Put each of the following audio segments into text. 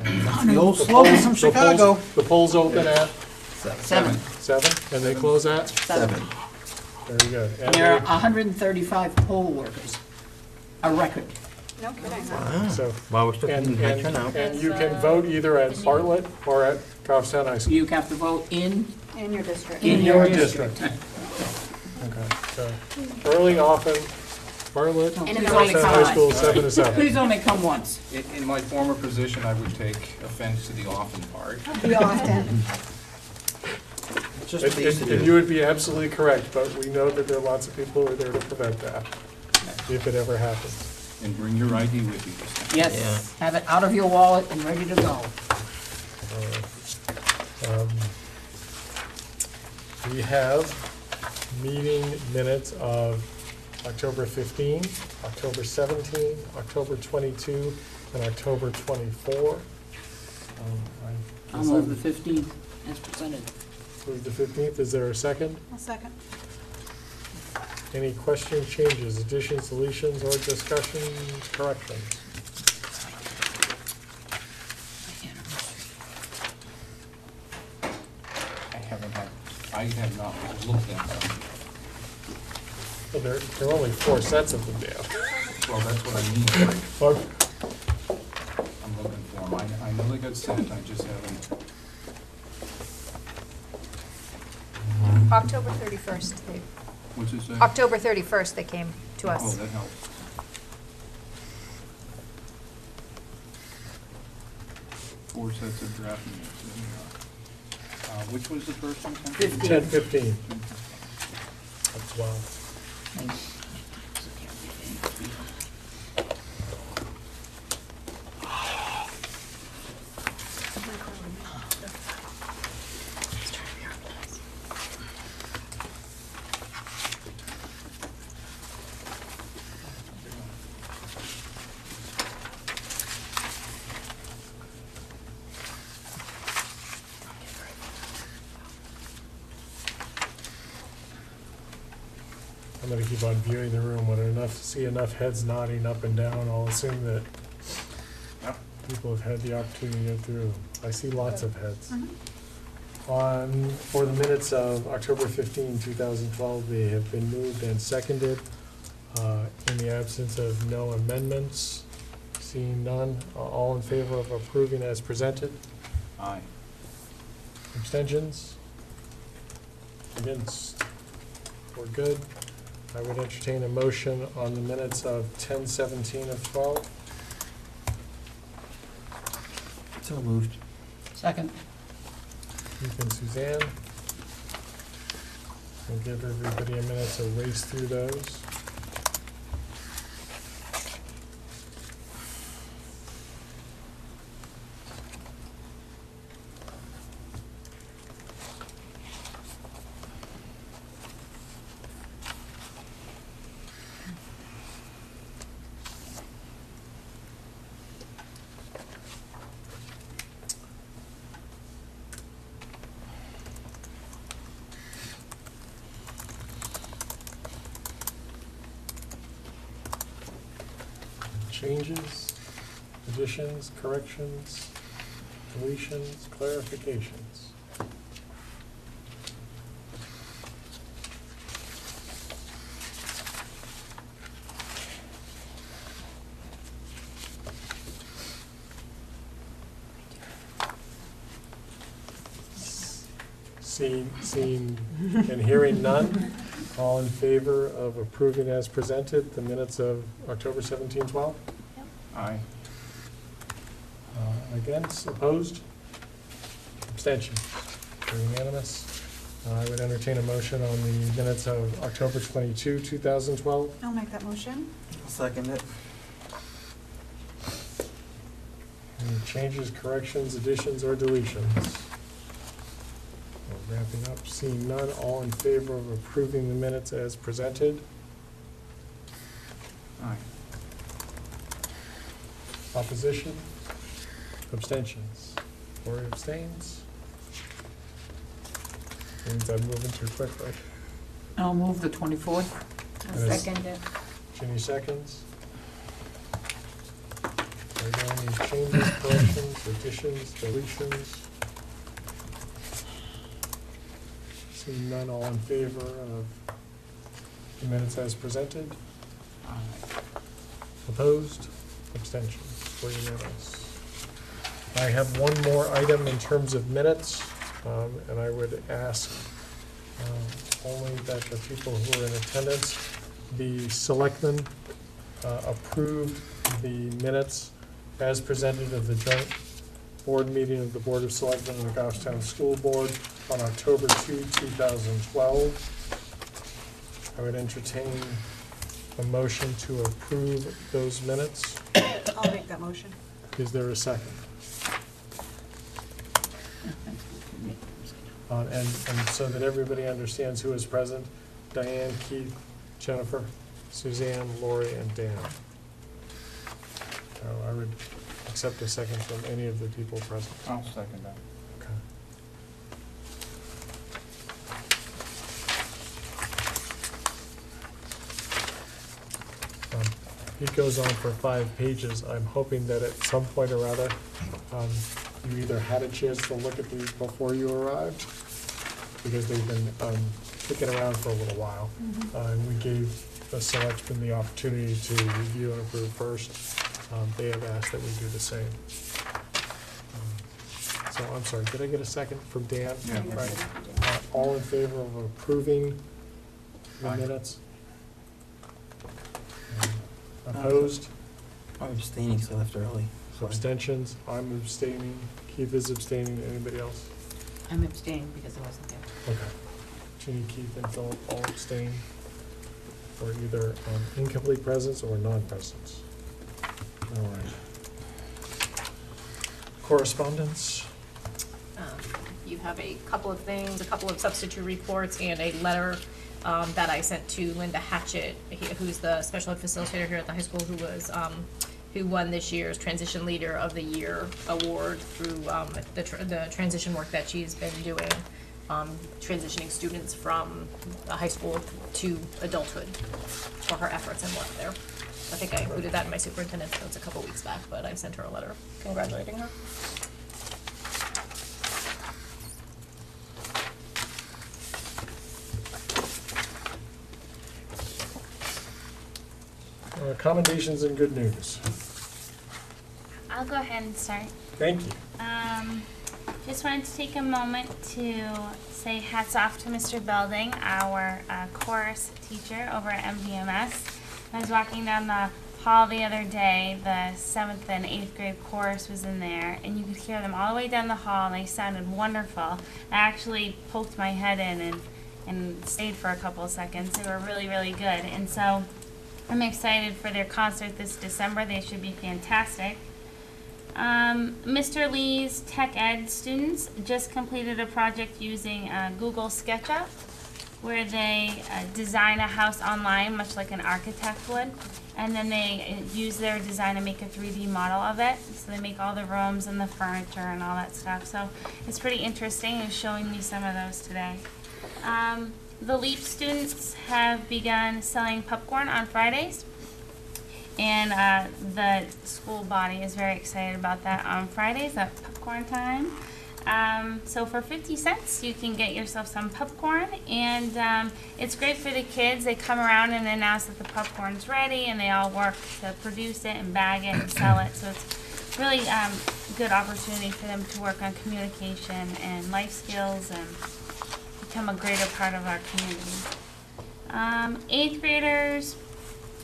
The old slogan from Chicago. The polls open at 7. 7, and they close at? 7. Very good. And There are they- 135 poll workers, a record. No kidding. So, Well, we're still and, getting high and, turnout. and you can vote either at Bartlett or at Goffstown High School. You have to vote in In your district. In your district. Okay, so early, often, Bartlett, And it's please only Goffstown come High once. School, 7 to 7. Please only come once. In my former position, I would take offense to the often part. Be often. It's just what they used to And do. you would be absolutely correct, but we know that there are lots of people who are there to prevent that, if it ever happens. And bring your ID with you this time. Yes, have it out of your wallet and ready to go. We have meeting minutes of October 15, October 17, October 22, and October 24. I I'll guess move I the 15th as presented. move the 15th. Is there a second? I'll second. Any questions, changes, additions, deletions, or discussions, corrections? I have not looked at them. Well, there are only 4 sets of them, Dan. Well, that's what I mean, like, Well, I'm looking for them. I know they got sent, I just haven't. October 31st. What's it say? October 31st, they came to Oh, us. that helps. Four sets of draft minutes. Which was the first one, Ken? 10, 15. That's wild. I'm gonna keep on viewing the room. When see enough heads nodding up and down, I'll assume that Yep. people have had the opportunity to go through. I see lots of heads. For the minutes of October 15, 2012, they have been moved and seconded. In the absence of no amendments, seeing none, all in favor of approving as presented? Aye. Abstentions? Against? We're good. I would entertain a motion on the minutes of 10:17 of 12. So moved. Second. Keith and Suzanne. We'll give everybody a minute to race through those. Changes, additions, corrections, deletions, clarifications. Seeing and hearing none, all in favor of approving as presented the minutes of October 17, 12? Aye. Against, opposed? Abstention? Unanimous. I would entertain a motion on the minutes of October 22, 2012. I'll make that motion. I'll second it. Any changes, corrections, additions, or deletions? We're wrapping up, seeing none, all in favor of approving the minutes as presented? Aye. Opposition? Abstentions? Or abstains? Means I'm moving too quickly. I'll move the 24th. I'll Yes. second it. Ginny seconds. Are there any changes, corrections, additions, deletions? Seeing none, all in favor of the minutes as presented? Opposed? Abstentions? 4 unanimous. I have one more item in terms of minutes, and I would ask only that the people who are in attendance, the selectmen approve the minutes as presented of the joint board meeting of the Board of Selectmen and the Goffstown School Board on October 2, 2012. I would entertain a motion to approve those minutes. I'll make that motion. Is there a second? And so that everybody understands who is present, Diane, Keith, Jennifer, Suzanne, Lori, and Dan. So I would accept a second from any of the people present. I'll second that. Okay. It goes on for 5 pages. I'm hoping that at some point or other, you either had a chance to look at these before you arrived, because they've been kicking around for a little while. And we gave the selectmen the opportunity to review and approve first. They have asked that we do the same. So I'm sorry, did I get a second from Dan? Yeah. Right. All in favor of approving the Aye. minutes? Opposed? I'm abstaining because I left early. so I- Abstentions? I'm abstaining. Keith is abstaining. Anybody else? I'm abstaining because I wasn't there. Okay. Ginny, Keith, and Philip all abstain for either incomplete presence or non-presence. All right. Correspondence? You have a couple of things, a couple of substitute reports, and a letter that I sent to Linda Hatchett, who's the special ed facilitator here at the high school, who won this year's Transition Leader of the Year award through the transition work that she's been doing, transitioning students from high school to adulthood for her efforts and work there. I think I included that in my superintendent's notes a couple weeks back, but I sent her a letter congratulating her. Commendations and good news. I'll go ahead and start. Thank you. Just wanted to take a moment to say hats off to Mr. Belding, our chorus teacher over at MVMS. I was walking down the hall the other day, the 7th and 8th grade chorus was in there, and you could hear them all the way down the hall, and they sounded wonderful. I actually poked my head in and stayed for a couple of seconds. They were really, really good, and so I'm excited for their concert this December. They should be fantastic. Mr. Lee's Tech Ed students just completed a project using Google SketchUp, where they design a house online, much like an architect would, and then they use their design to make a 3D model of it. So they make all the rooms and the furniture and all that stuff. So it's pretty interesting. He was showing me some of those today. The LEAP students have begun selling popcorn on Fridays, and the school body is very excited about that on Fridays, that popcorn time. So for 50 cents, you can get yourself some popcorn, and it's great for the kids. They come around and announce that the popcorn's ready, and they all work to produce it and bag it and sell it. So it's really good opportunity for them to work on communication and life skills and become a greater part of our community. 8th graders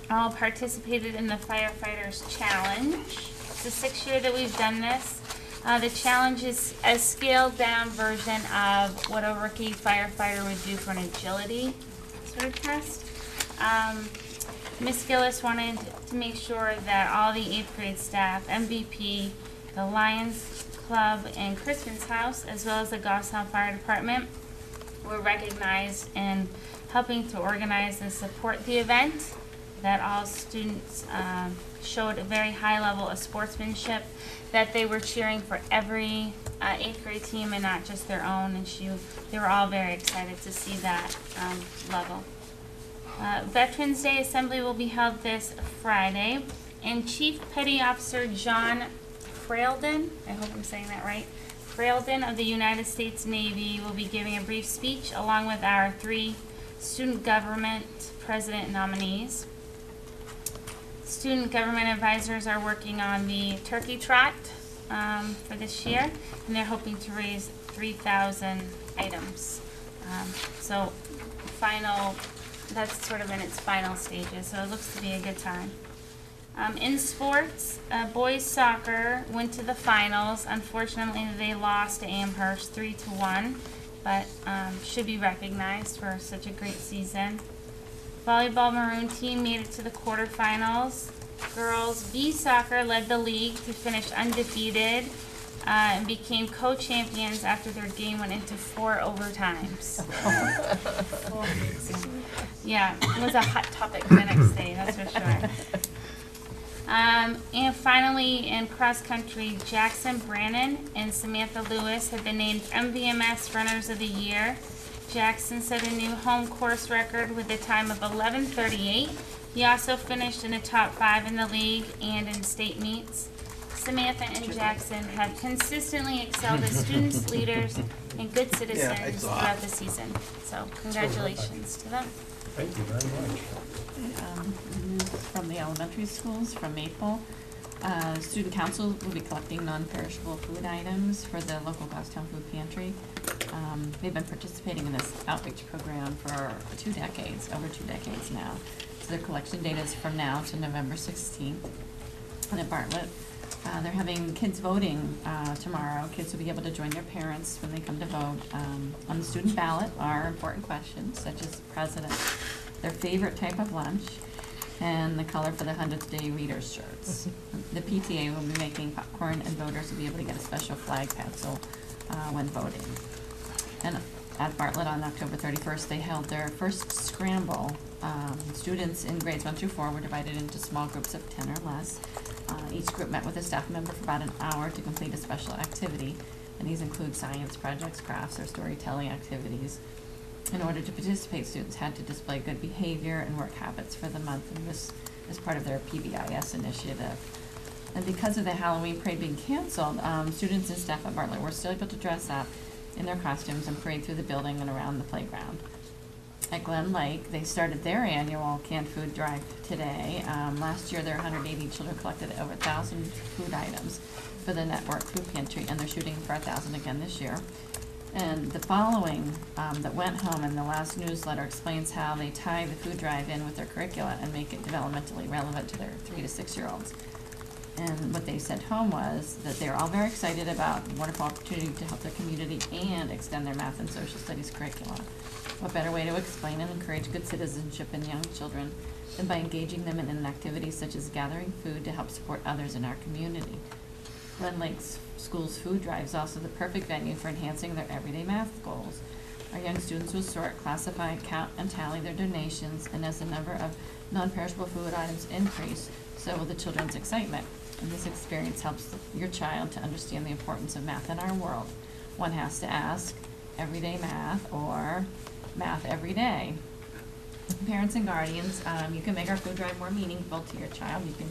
all participated in the Firefighters Challenge. It's the 6th year that we've done this. The challenge is a scaled down version of what a rookie firefighter would do for an agility sort of test. Ms. Gillis wanted to make sure that all the 8th grade staff, MVP, the Lions Club, and Christmas House, as well as the Goffstown Fire Department, were recognized in helping to organize and support the event, that all students showed a very high level of sportsmanship, that they were cheering for every 8th grade team and not just their own, and they were all very excited to see that level. Veterans Day Assembly will be held this Friday, and Chief Petty Officer John Freeldon, I hope I'm saying that right, Freeldon of the United States Navy will be giving a brief speech along with our 3 student government president nominees. Student government advisors are working on the turkey trot for this year, and they're hoping to raise 3,000 items. So that's sort of in its final stages, so it looks to be a good time. In sports, boys soccer went to the finals. Unfortunately, they lost to Amherst 3-1, but should be recognized for such a great season. Volleyball maroon team made it to the quarterfinals. Girls B soccer led the league to finish undefeated and became co-champions after their game went into 4 overtimes. Yeah, it was a hot topic the next day, that's for sure. And finally, in cross country, Jackson Brannon and Samantha Lewis have been named MVMS Runners of the Year. Jackson set a new home course record with a time of 11:38. He also finished in the top 5 in the league and in state meets. Samantha and Jackson have consistently excelled as students, leaders, and good citizens throughout the season. So congratulations to them. Thank you very much. From the elementary schools, from Maple. Student council will be collecting non-perishable food items for the local Goffstown food pantry. They've been participating in this outreach program for 2 decades, over 2 decades now. So their collection date is from now to November 16th. And at Bartlett, they're having kids voting tomorrow. Kids will be able to join their parents when they come to vote. On the student ballot are important questions such as president, their favorite type of lunch, and the color for the 100th Day Readers shirts. The PTA will be making popcorn, and voters will be able to get a special flag pencil when voting. And at Bartlett on October 31st, they held their first scramble. Students in grades 1 through 4 were divided into small groups of 10 or less. Each group met with a staff member for about an hour to complete a special activity, and these include science projects, crafts, or storytelling activities. In order to participate, students had to display good behavior and work habits for the month, and this is part of their PBIS initiative. And because of the Halloween parade being canceled, students and staff at Bartlett were still able to dress up in their costumes and parade through the building and around the playground. At Glen Lake, they started their annual canned food drive today. Last year, their 180 children collected over 1,000 food items for the network food pantry, and they're shooting for 1,000 again this year. And the following that went home in the last newsletter explains how they tie the food drive in with their curricula and make it developmentally relevant to their 3 to 6-year-olds. And what they sent home was that they're all very excited about the wonderful opportunity to help their community and extend their math and social studies curricula. What better way to explain and encourage good citizenship in young children than by engaging them in an activity such as gathering food to help support others in our community. Glen Lake's school's food drive is also the perfect venue for enhancing their everyday math goals. Our young students will sort, classify, count, and tally their donations, and as the number of non-perishable food items increase, so will the children's excitement. And this experience helps your child to understand the importance of math in our world. One has to ask, everyday math or math every day? Parents and guardians, you can make our food drive more meaningful to your child. You can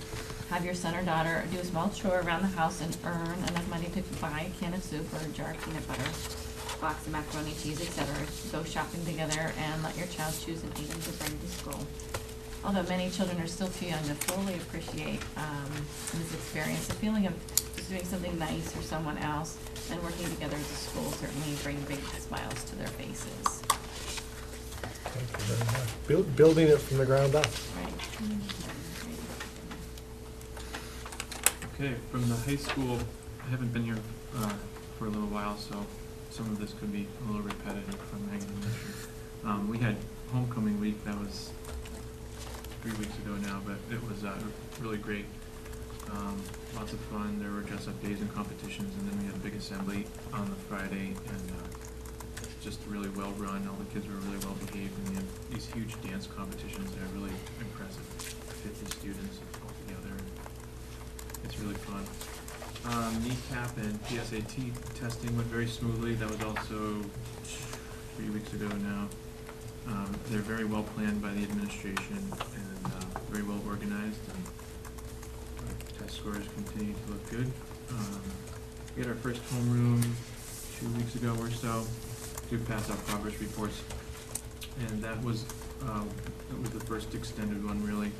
have your son or daughter do a small chore around the house and earn enough money to buy a can of soup or a jar of peanut butter, box of macaroni, cheese, etc. Go shopping together and let your child choose an item to bring to school. Although many children are still too young to fully appreciate this experience, the feeling of just doing something nice for someone else and working together as a school certainly bring big smiles to their faces. Thank you very much. Building it from the ground up. Right. Okay, from the high school, I haven't been here for a little while, so some of this could be a little repetitive from Megan and Richard. We had homecoming week, that was 3 weeks ago now, but it was really great. Lots of fun. There were dress-up days and competitions, and then we had a big assembly on the Friday, and just really well run. All the kids were really well behaved, and we had these huge dance competitions that are really impressive. 50 students all together. It's really fun. NECAP and PSAT testing went very smoothly. That was also 3 weeks ago now. They're very well planned by the administration and very well organized, and test scores continue to look good. We had our first homeroom 2 weeks ago or so to pass out progress reports, and that was the first extended one really,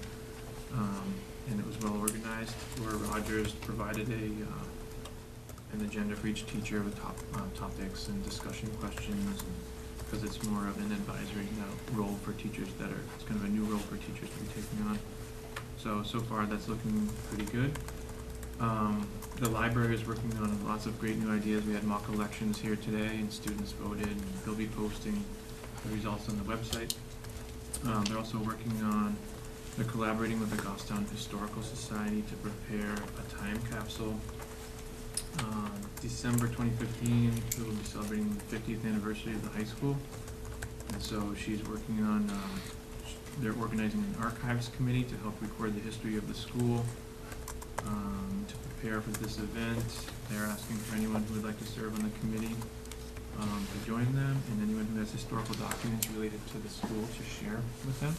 and it was well organized, where Rogers provided an agenda for each teacher with topics and discussion questions, because it's more of an advisory role for teachers it's kind of a new role for teachers to be taking on. So far that's looking pretty good. The library is working on lots of great new ideas. We had mock elections here today, and students voted, and they'll be posting the results on the website. They're collaborating with the Goffstown Historical Society to prepare a time capsule. December 2015, we will be celebrating the 50th anniversary of the high school, and so she's working on, they're organizing an archives committee to help record the history of the school. To prepare for this event, they're asking for anyone who would like to serve on the committee to join them, and anyone who has historical documents related to the school to share with them.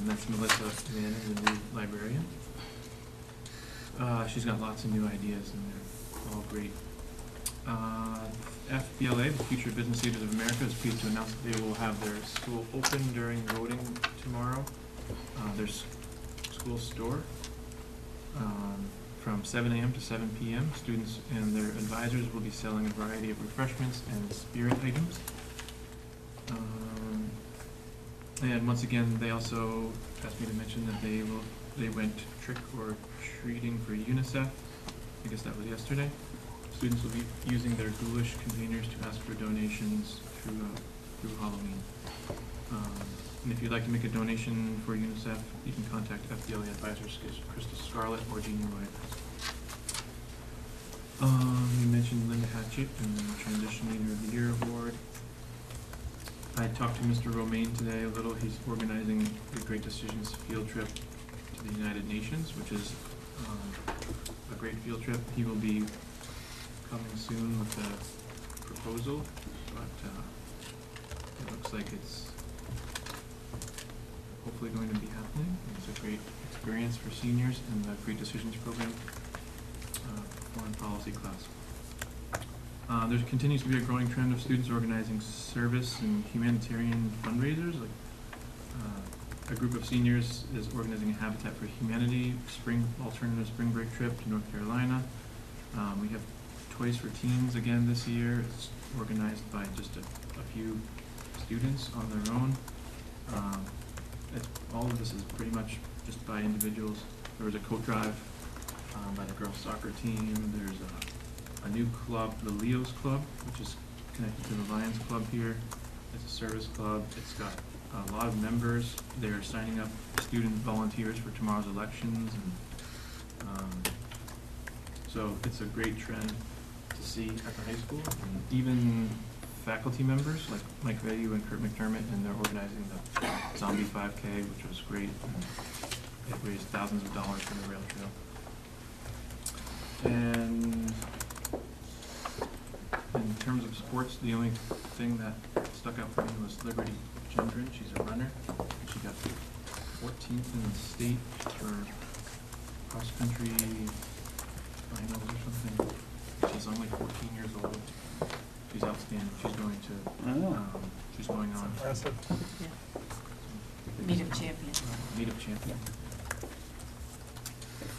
That's Melissa Mann, the new librarian. She's got lots of new ideas, and they're all great. FBLA, the Future Business Leaders of America, is pleased to announce that they will have their school open during voting tomorrow. Their school store. From 7 a.m. to 7 p.m. Students and their advisors will be selling a variety of refreshments and spirit items. And once again, they also asked me to mention that they went trick or treating for UNICEF. I guess that was yesterday. Students will be using their ghoulish containers to ask for donations through Halloween. And if you'd like to make a donation for UNICEF, you can contact FDLA advisors Krista Scarlett or Jeannie Roy. You mentioned Linda Hatchett and the Transition Leader of the Year Award. I talked to Mr. Romaine today a little. He's organizing the Great Decisions field trip to the United Nations, which is a great field trip. He will be coming soon with a proposal, but it looks like it's hopefully going to be happening. It's a great experience for seniors in the Great Decisions program, foreign policy class. There continues to be a growing trend of students organizing service and humanitarian fundraisers. A group of seniors is organizing a Habitat for Humanity alternative spring break trip to North Carolina. We have Toys for Teens again this year. It's organized by just a few students on their own. All of this is pretty much just by individuals. There was a coat drive by the girls soccer team. There's a new club, the Leos Club, which is connected to the Lions Club here. It's a service club. It's got a lot of members. They're signing up student volunteers for tomorrow's elections, and so it's a great trend to see at the high school. And even faculty members like Mike Veyu and Kurt McDermott, and they're organizing the Zombie 5K, which was great. And it raised thousands of dollars for the rail trail. And in terms of sports, the only thing that stuck out for me was Liberty Gendron. She's a runner. She got 14th in the state for cross-country finals or something. She's only 14 years old. She's outstanding. She's going on. Impressive. Meet of champions. Meet of champion.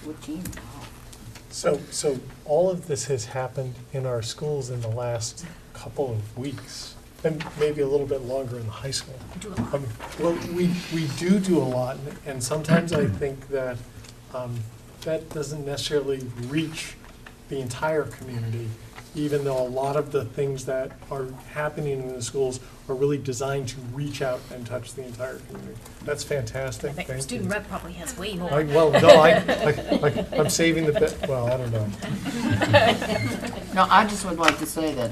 14, wow. So all of this has happened in our schools in the last couple of weeks, and maybe a little bit longer in the high school. Do a lot. Well, we do a lot, and sometimes I think that that doesn't necessarily reach the entire community, even though a lot of the things that are happening in the schools are really designed to reach out and touch the entire community. That's fantastic. I think Thank you. student rep probably has way more. I'm saving the bit, well, I don't know. No, I just would like to say that,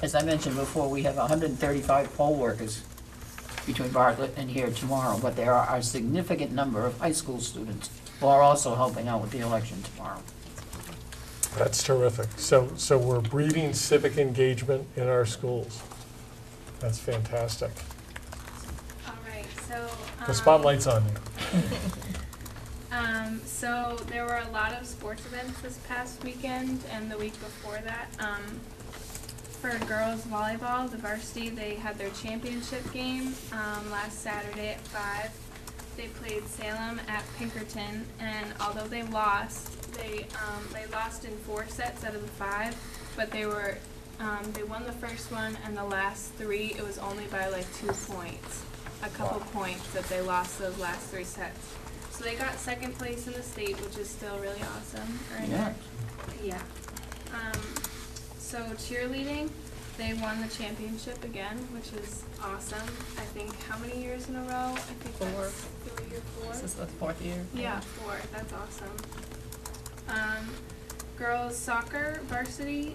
as I mentioned before, we have 135 poll workers between Bartlett and here tomorrow, but there are a significant number of high school students who are also helping out with the election tomorrow. That's terrific. So we're breeding civic engagement in our schools. That's fantastic. All right, so. The spotlight's on you. So there were a lot of sports events this past weekend and the week before that. For girls volleyball, the varsity, they had their championship game last Saturday at 5. They played Salem at Pinkerton, and although they lost in 4 sets out of the 5, but they won the first one, and the last 3, it was only by like 2 points, a couple points that they lost those last 3 sets. So they got second place in the state, which is still really awesome. Yeah. So cheerleading, they won the championship again, which is awesome. I think how many years in a row? I think 4. that's year 4. This is the 4th year. Yeah, 4. That's awesome. Girls soccer varsity.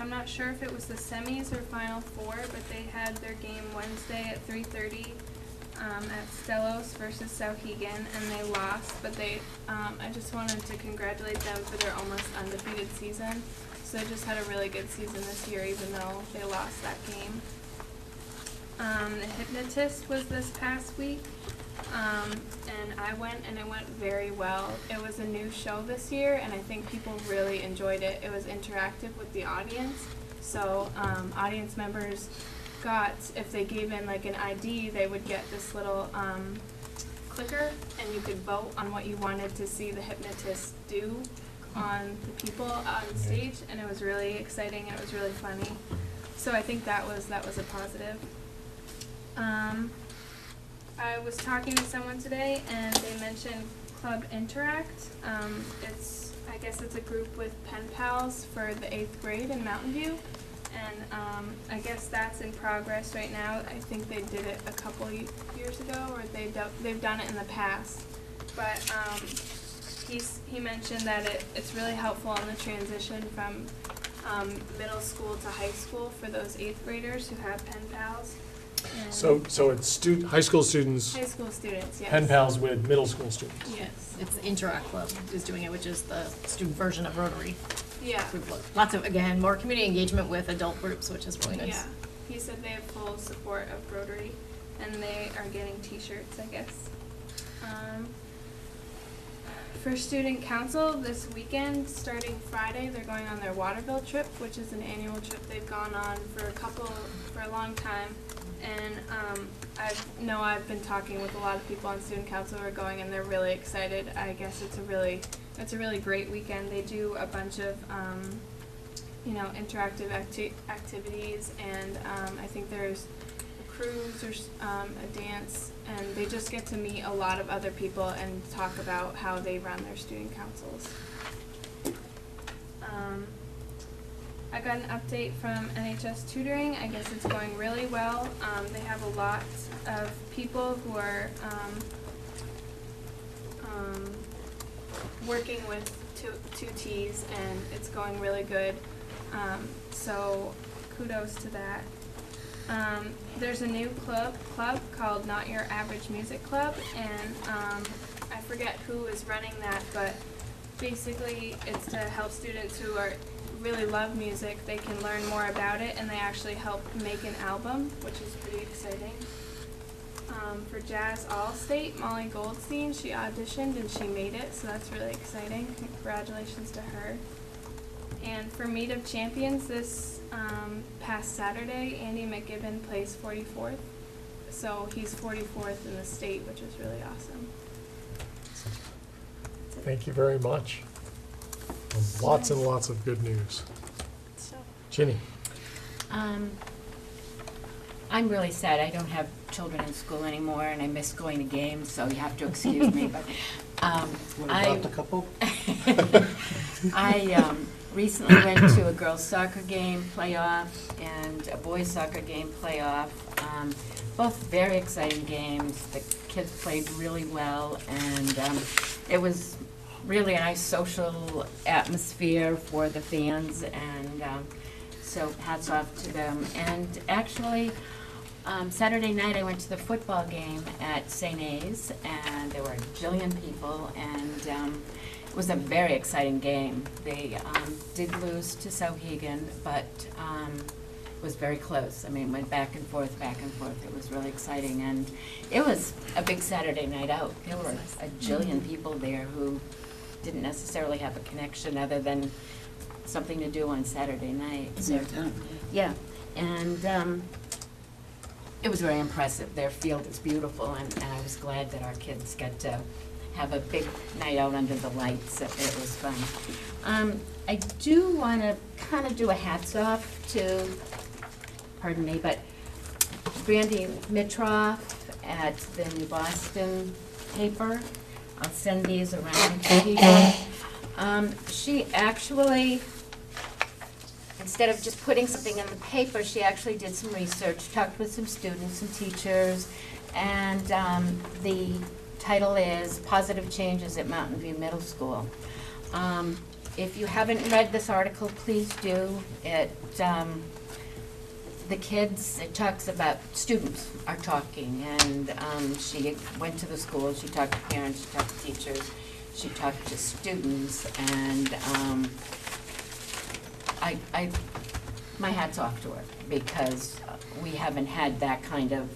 I'm not sure if it was the semis or Final Four, but they had their game Wednesday at 3:30 at Stellos versus Sauhegan, and they lost. But I just wanted to congratulate them for their almost undefeated season. So they just had a really good season this year, even though they lost that game. The hypnotist was this past week, and I went, and it went very well. It was a new show this year, and I think people really enjoyed it. It was interactive with the audience, so audience members got, if they gave in like an ID, they would get this little clicker, and you could vote on what you wanted to see the hypnotist do on the people on stage, and it was really exciting, and it was really funny. So I think that was a positive. I was talking to someone today, and they mentioned Club Interact. I guess it's a group with pen pals for the 8th grade in Mountain View, and I guess that's in progress right now. I think they did it a couple years ago, or they've done it in the past. But he mentioned that it's really helpful in the transition from middle school to high school for those 8th graders who have pen pals. And So it's high school students, high school students, yes. pen pals with middle school students. Yes. It's Interact Club is doing it, which is the student version of Rotary. Yeah. Lots of, again, more community engagement with adult groups, which is really nice. Yeah. He said they have full support of Rotary, and they are getting T-shirts, I guess. For student council, this weekend, starting Friday, they're going on their Waterville trip, which is an annual trip they've gone on for a long time. And I've been talking with a lot of people on student council who are going, and they're really excited. I guess it's a really great weekend. They do a bunch of interactive activities, and I think there's a cruise or a dance, and they just get to meet a lot of other people and talk about how they run their student councils. I got an update from NHS Tutoring. I guess it's going really well. They have a lot of people who are working with tutees, and it's going really good. So kudos to that. There's a new club called Not Your Average Music Club, and I forget who is running that, but basically it's to help students who really love music. They can learn more about it, and they actually help make an album, which is pretty exciting. For Jazz All-State, Molly Goldstein, she auditioned and she made it, so that's really exciting. Congratulations to her. And for Meet of Champions this past Saturday, Andy McGibbon placed 44th, so he's 44th in the state, which is really awesome. Thank you very much. Lots and lots of good news. So. Ginny? I'm really sad. I don't have children in school anymore, and I miss going to games, so you have to excuse me. But What about the couple? I recently went to a girls' soccer game playoff and a boys' soccer game playoff. Both very exciting games. The kids played really well, and it was really a nice social atmosphere for the fans, and so hats off to them. And actually, Saturday night I went to the football game at St. A's, and there were a jillion people, and it was a very exciting game. They did lose to Sauhegan, but was very close. I mean, went back and forth, back and forth. It was really exciting, and it was a big Saturday night out. There were a jillion people there who didn't necessarily have a connection other than something to do on Saturday night. So, yeah, and it was very impressive. Their field is beautiful, and I was glad that our kids got to have a big night out under the lights. It was fun. I do want to kind of do a hats off to, pardon me, but Brandy Mitroff at the New Boston paper. I'll send these around to people. She actually, instead of just putting something in the paper, she actually did some research, talked with some students and teachers, and the title is Positive Changes at Mountain View Middle School. If you haven't read this article, please do. The kids, it talks about, students are talking, and she went to the school, she talked to parents, she talked to teachers, she talked to students, and my hat's off to her, because we haven't had that kind of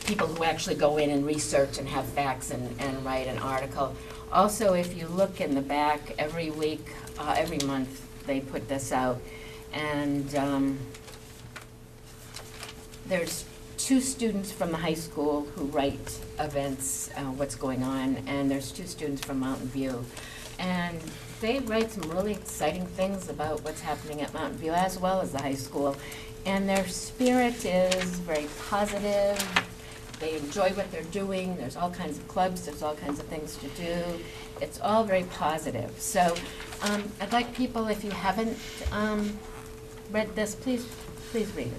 people who actually go in and research and have facts and write an article. Also, if you look in the back, every week, every month, they put this out. And there's 2 students from the high school who write events, what's going on, and there's 2 students from Mountain View. And they write some really exciting things about what's happening at Mountain View, as well as the high school. And their spirit is very positive. They enjoy what they're doing. There's all kinds of clubs. There's all kinds of things to do. It's all very positive. So I'd like people, if you haven't read this, please read it.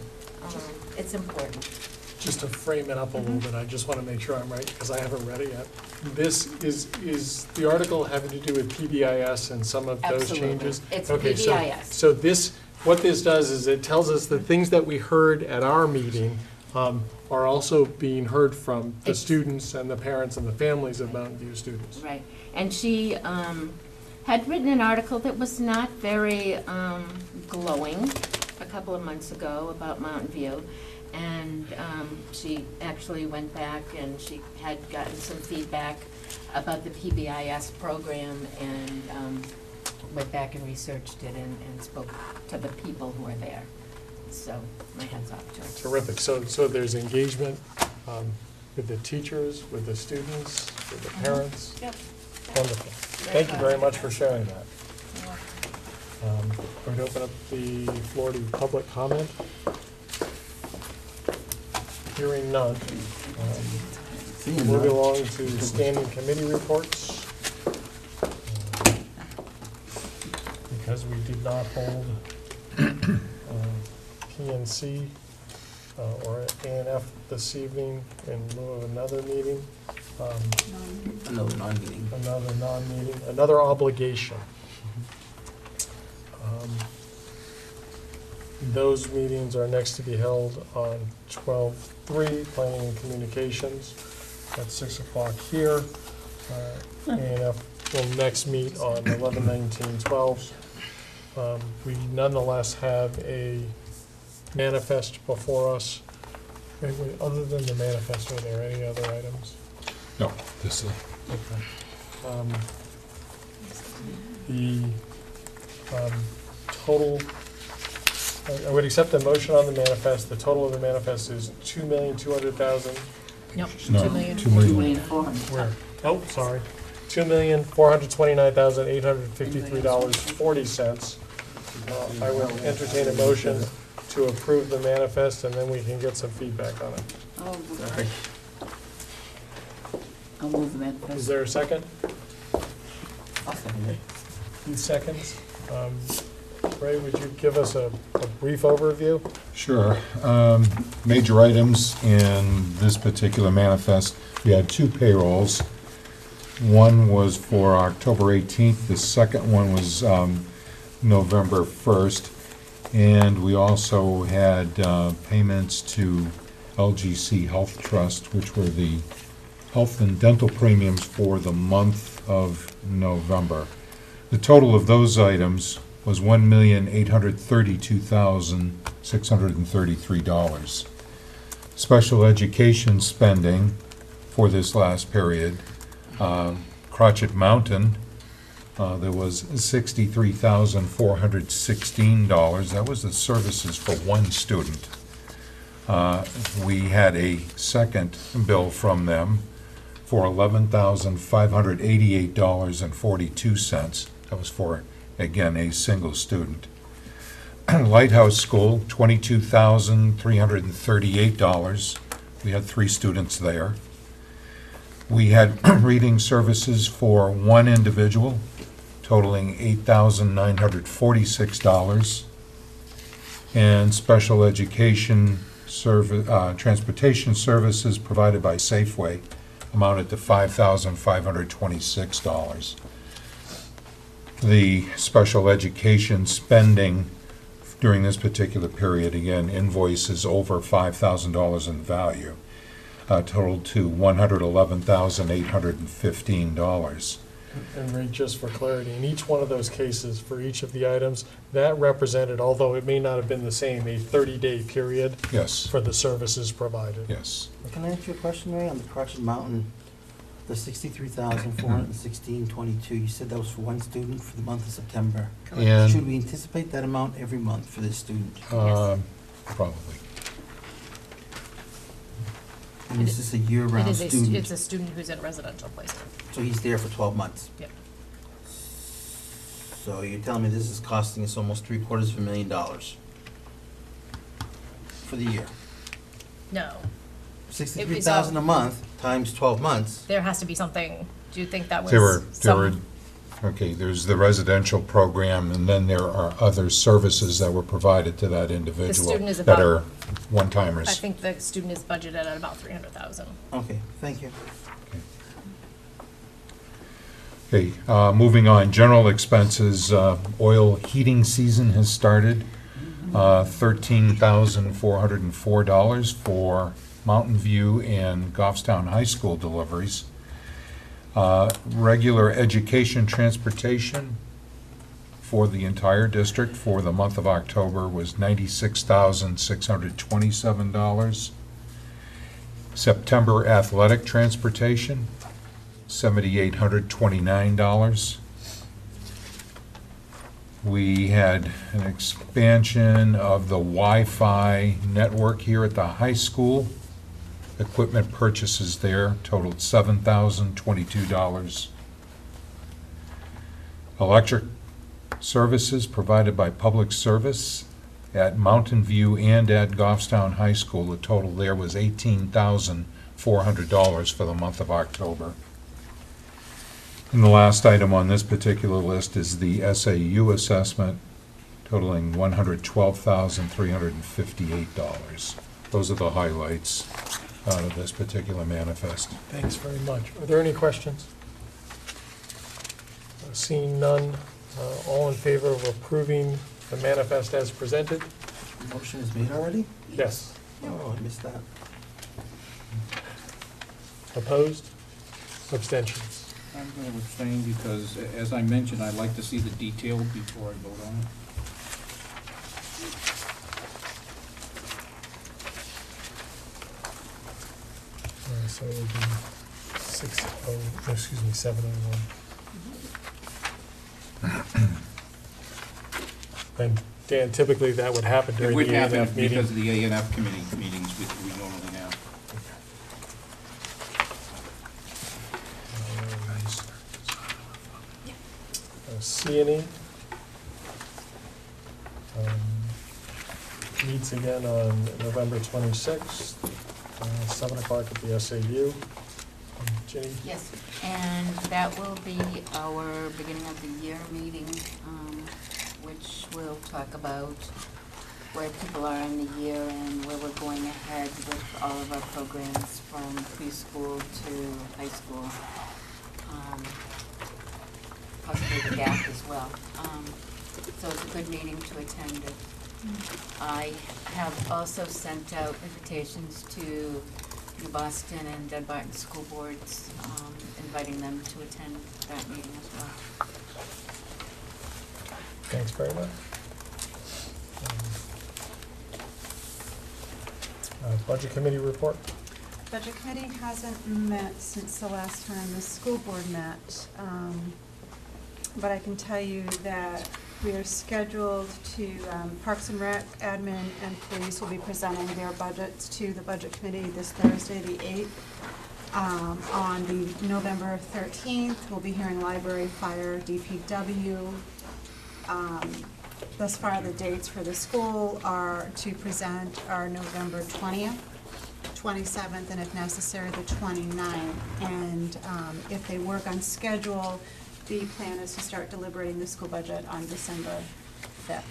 It's important. Just to frame it up a little bit, I just want to make sure I'm right, because I haven't read it yet. This is the article having to do with PBIS and some of those Absolutely. changes? It's Okay, PBIS. So this, what this does is it tells us the things that we heard at our meeting are also being heard from the It's- students and the parents and the families of Mountain View students. Right. And she had written an article that was not very glowing a couple of months ago about Mountain View. And she actually went back and she had gotten some feedback about the PBIS program, and went back and researched it and spoke to the people who are there. So my hat's off to her. Terrific. So there's engagement with the teachers, with the students, with the parents. Yep. Wonderful. Thank you very much for sharing that. Going to open up the floor to public comment. Hearing none. Moving along to standing committee reports. Because we did not hold PNC or ANF this evening in lieu of another meeting. Another non-meeting. Another non-meeting, another obligation. Those meetings are next to be held on 12/3, Planning and Communications, at 6 o'clock here. ANF will next meet on 11/19/12. We nonetheless have a manifest before us. Wait, other than the manifest, are there any other items? No, this is. Okay. The total, I would accept a motion on the manifest. The total of the manifest is $2,200,000. Nope, No, 2,000,000. 2,000,000. Where? Oh, sorry. $2,429,853.40. I will entertain a motion to approve the manifest, and then we can get some feedback on it. I'll move the Is manifest. there a second? I'll second it. Keith seconds. Ray, would you give us a brief overview? Sure. Major items in this particular manifest, we had 2 payrolls. One was for October 18th, the second one was November 1st. And we also had payments to LGC Health Trust, which were the health and dental premiums for the month of November. The total of those items was $1,832,633. Special education spending for this last period, Crotchet Mountain, there was $63,416. That was the services for one student. We had a second bill from them for $11,588.42. That was for, again, a single student. Lighthouse School, $22,338. We had 3 students there. We had reading services for one individual, totaling $8,946. And special education transportation services provided by Safeway amounted to $5,526. The special education spending during this particular period, again, invoices over $5,000 in value, totaled to $111,815. And Ray, just for clarity, in each one of those cases, for each of the items, that represented, although it may not have been the same, a 30-day period Yes, for the services provided. yes. Can I ask you a question, Ray, on the Crotchet Mountain, the $63,416.22, you said that was for one student for the month of September. And Should we anticipate that amount every month for this student? probably. And is this a It year-round is student? it's a student who's in residential placement. So he's there for 12 months? Yep. So you're telling me this is costing us almost $750,000 for the year? No, $63,000 a month times 12 months. there has to be something, do you think that was There were, some? okay, there's the residential program, and then there are other services that were provided to that individual student is that about- are I one-timers. think the student is budgeted at about 300,000. Okay, thank you. Okay, moving on, general expenses, oil heating season has started. $13,404 for Mountain View and Goffstown High School deliveries. Regular education transportation for the entire district for the month of October was $96,627. September athletic transportation, $7,829. We had an expansion of the Wi-Fi network here at the high school. Equipment purchases there totaled $7,022. Electric services provided by Public Service at Mountain View and at Goffstown High School. The total there was $18,400 for the month of October. And the last item on this particular list is the SAU assessment totaling $112,358. Those are the highlights out of this particular manifest. Thanks very much. Are there any questions? Seeing none, all in favor of approving the manifest as presented? Motion is made already? Yes. Oh, I missed that. Opposed? Abstentions? I'm going to abstain because, as I mentioned, I'd like to see the detail before I vote on it. So it would be 7:01. And Dan, typically that would happen It during would the happen A&F meeting. because of the A&F committee meetings we normally have. C&E meets again on November 26th, 7 o'clock at the SAU. Ginny? Yes, and that will be our beginning of the year meeting, which will talk about where people are in the year and where we're going ahead with all of our programs from preschool to high school. Possibly the gap as well. So it's a good meeting to attend it. I have also sent out invitations to New Boston and Dunbarton school boards, inviting them to attend that meeting as well. Okay. Thanks very much. Budget committee report? Budget committee hasn't met since the last time the school board met. But I can tell you that we are scheduled to, Parks and Rec, Admin, and Police will be presenting their budgets to the Budget Committee this Thursday, the 8th. On the November 13th, we'll be hearing Library, Fire, DPW. Thus far, the dates for the school are to present are November 20th, 27th, and if necessary, the 29th. And if they work on schedule, the plan is to start deliberating the school budget on December 5th.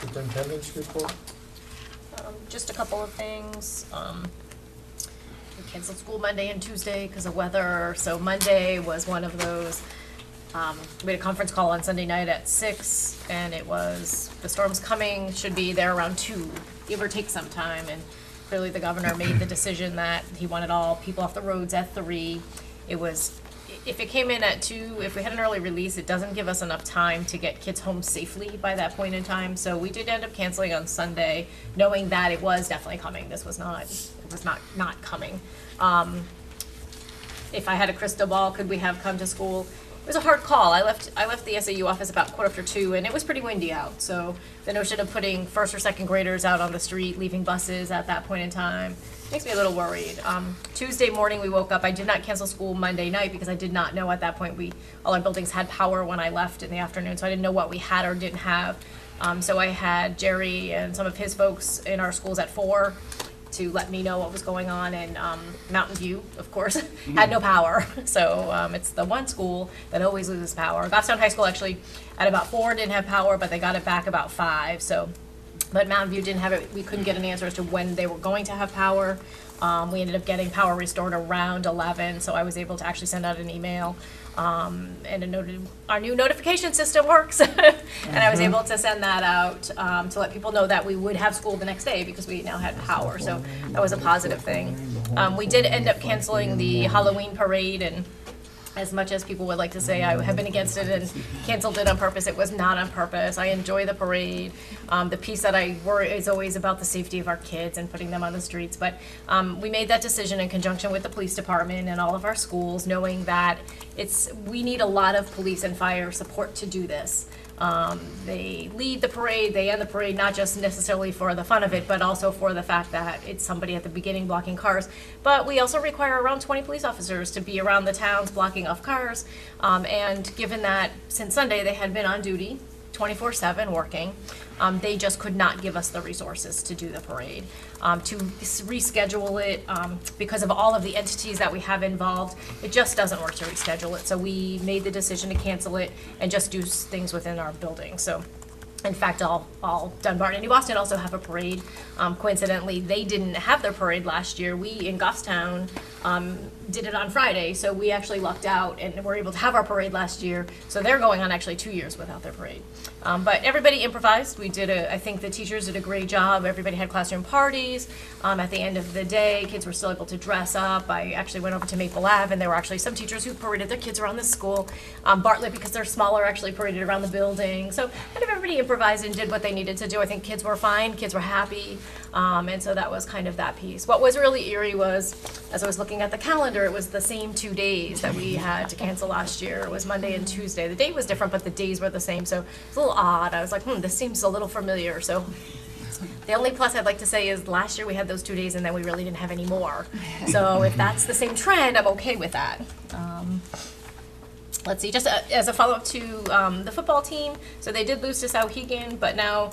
Superintendent's report? Just a couple of things. We canceled school Monday and Tuesday because of weather, so Monday was one of those. We had a conference call on Sunday night at 6, and it was, the storm's coming, should be there around 2, give or take some time, and clearly the governor made the decision that he wanted all people off the roads at 3. It was, if it came in at 2, if we had an early release, it doesn't give us enough time to get kids home safely by that point in time, so we did end up canceling on Sunday, knowing that it was definitely coming. This was not, it was not coming. If I had a crystal ball, could we have come to school? It was a hard call. I left the SAU office about 2:15, and it was pretty windy out. So the notion of putting first or second graders out on the street, leaving buses at that point in time, makes me a little worried. Tuesday morning we woke up. I did not cancel school Monday night because I did not know at that point all our buildings had power when I left in the afternoon, so I didn't know what we had or didn't have. So I had Jerry and some of his folks in our schools at 4 to let me know what was going on, and Mountain View, of course, had no power. So it's the one school that always loses power. Goffstown High School actually at about 4 didn't have power, but they got it back about 5. So, but Mountain View didn't have it. We couldn't get an answer as to when they were going to have power. We ended up getting power restored around 11, so I was able to actually send out an email. And our new notification system works, and I was able to send that out to let people know that we would have school the next day because we now had power, so that was a positive thing. We did end up canceling the Halloween parade, and as much as people would like to say I have been against it and canceled it on purpose, it was not on purpose. I enjoy the parade. The piece that I worry is always about the safety of our kids and putting them on the streets. But we made that decision in conjunction with the police department and all of our schools, knowing that we need a lot of police and fire support to do this. They lead the parade, they end the parade, not just necessarily for the fun of it, but also for the fact that it's somebody at the beginning blocking cars. But we also require around 20 police officers to be around the towns blocking off cars. And given that since Sunday they had been on duty 24/7 working, they just could not give us the resources to do the parade. To reschedule it, because of all of the entities that we have involved, it just doesn't work to reschedule it. So we made the decision to cancel it and just do things within our building. So, in fact, all Dunbar and New Boston also have a parade. Coincidentally, they didn't have their parade last year. We in Goffstown did it on Friday, so we actually lucked out and were able to have our parade last year. So they're going on actually 2 years without their parade. But everybody improvised. I think the teachers did a great job. Everybody had classroom parties. At the end of the day, kids were still able to dress up. I actually went over to Maple Ave, and there were actually some teachers who paraded their kids around the school. Bartlett, because they're smaller, actually paraded around the building. So kind of everybody improvised and did what they needed to do. I think kids were fine. Kids were happy. And so that was kind of that piece. What was really eerie was, as I was looking at the calendar, it was the same 2 days that we had to cancel last year. It was Monday and Tuesday. The date was different, but the days were the same. So it's a little odd. I was like, this seems a little familiar. So the only plus I'd like to say is last year we had those 2 days and then we really didn't have any more. So if that's the same trend, I'm okay with that. Let's see, just as a follow-up to the football team, so they did lose to Sauhegan, but now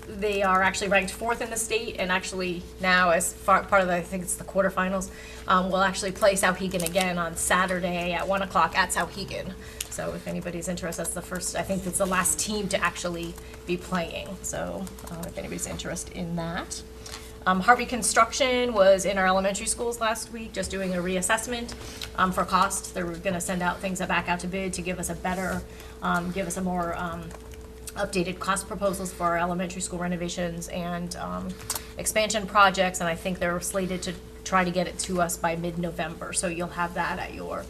they are actually ranked 4th in the state, and actually now as part of I think it's the quarterfinals, we'll actually play Sauhegan again on Saturday at 1 o'clock at Sauhegan. So if anybody's interested, that's the first, I think it's the last team to actually be playing. So if anybody's interested in that. Harvey Construction was in our elementary schools last week, just doing a reassessment for cost. They're going to send out things back out to bid to give us a more updated cost proposals for our elementary school renovations and expansion projects, and I think they're slated to try to get it to us by mid-November. So you'll have that at your,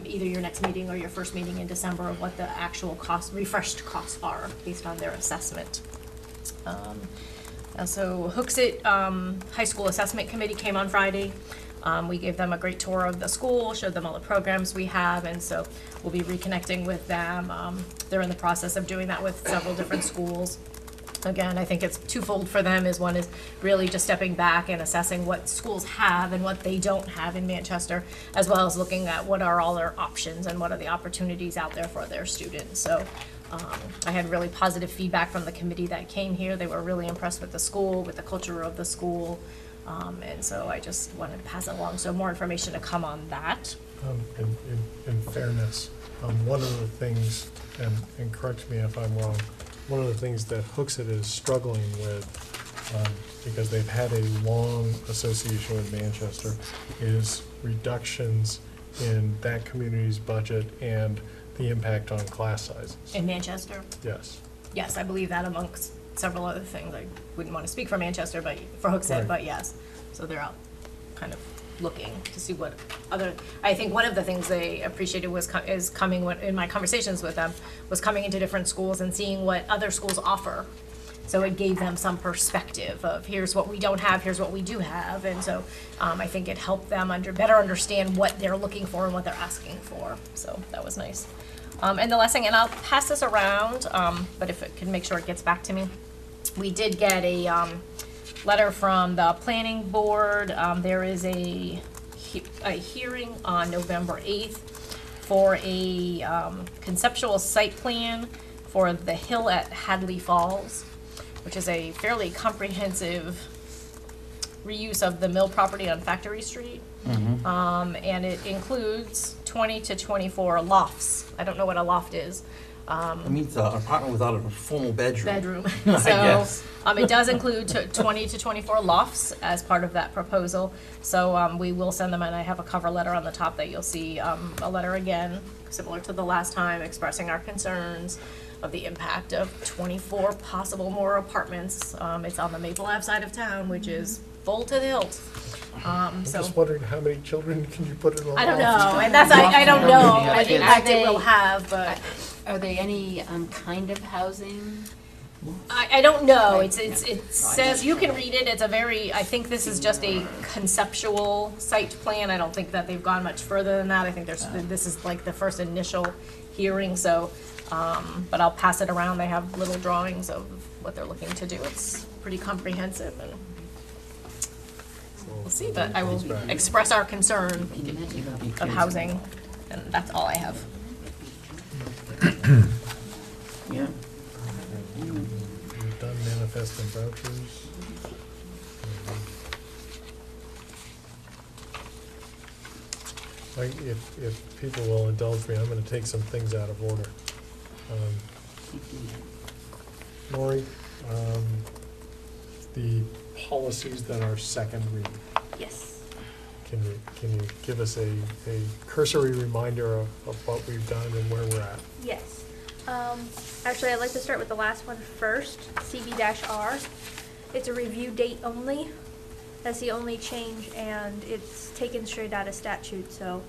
either your next meeting or your first meeting in December of what the actual cost, refreshed costs are based on their assessment. And so Hooksett High School Assessment Committee came on Friday. We gave them a great tour of the school, showed them all the programs we have, and so we'll be reconnecting with them. They're in the process of doing that with several different schools. Again, I think it's twofold for them. One is really just stepping back and assessing what schools have and what they don't have in Manchester, as well as looking at what are all their options and what are the opportunities out there for their students. So I had really positive feedback from the committee that came here. They were really impressed with the school, with the culture of the school. And so I just wanted to pass it along. So more information to come on that. In fairness, one of the things, and correct me if I'm wrong, one of the things that Hooksett is struggling with, because they've had a long association with Manchester, is reductions in that community's budget and the impact on class sizes. In Manchester? Yes. Yes, I believe that amongst several other things. I wouldn't want to speak for Manchester, but for Hooksett, Right. but yes. So they're out kind of looking to see what other, I think one of the things they appreciated was is coming, in my conversations with them, was coming into different schools and seeing what other schools offer. So it gave them some perspective of here's what we don't have, here's what we do have. And so I think it helped them better understand what they're looking for and what they're asking for. So that was nice. And the last thing, and I'll pass this around, but if it can make sure it gets back to me. We did get a letter from the planning board. There is a hearing on November 8th for a conceptual site plan for the hill at Hadley Falls, which is a fairly comprehensive reuse of the mill property on Factory Street. And it includes 20 to 24 lofts. I don't know what a loft is. It means an apartment without a formal bedroom. So, Yes. it does include 20 to 24 lofts as part of that proposal. So, we will send them, and I have a cover letter on the top that you'll see, a letter again, similar to the last time, expressing our concerns of the impact of 24 possible more apartments. It's on the Maple Ave side of town, which is full to the hilt. I'm So just wondering how many children can you put in a loft? I don't know, and that's, I don't know, Yeah, the kids. impact it will have, but Are they any kind of housing? I don't know. Right. It says, you can read it, it's a very, I think this is just a conceptual site plan. I don't think that they've gone much further than that. I think this is like the first initial hearing, so, but I'll pass it around. They have little drawings of what they're looking to do. It's pretty comprehensive, and we'll see, but I will express our concern of housing, and that's all I have. Yeah. We've done manifest and vouchers. If people will indulge me, I'm gonna take some things out of order. Lori, the policies that are second read, Yes. can you give us a cursory reminder of what we've done and where we're at? Yes. Actually, I'd like to start with the last one first, CB-R. It's a review date only. That's the only change, and it's taken straight out of statute, so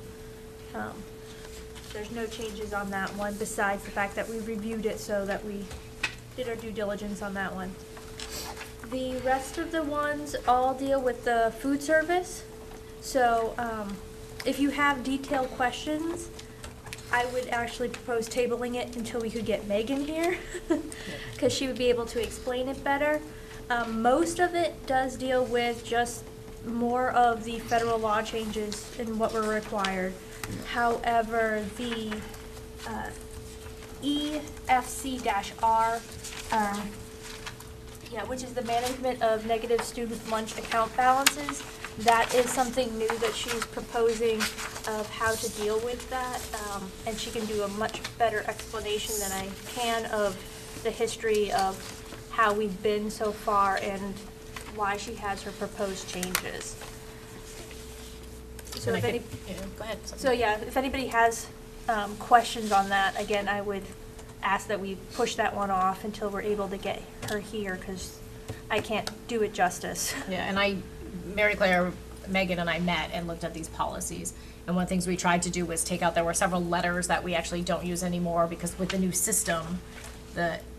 there's no changes on that one, besides the fact that we reviewed it so that we did our due diligence on that one. The rest of the ones all deal with the food service. So if you have detailed questions, I would actually propose tabling it until we could get Megan here, because she would be able to explain it better. Most of it does deal with just more of the federal law changes and what were required. However, the EFC-R, which is the management of negative student lunch account balances, that is something new that she's proposing of how to deal with that, and she can do a much better explanation than I can of the history of how we've been so far and why she has her proposed changes. So if any, Go ahead. so yeah, if anybody has questions on that, again, I would ask that we push that one off until we're able to get her here, because I can't do it justice. Yeah, and Mary Claire, Megan and I met and looked at these policies. And one of the things we tried to do was take out, there were several letters that we actually don't use anymore because with the new system,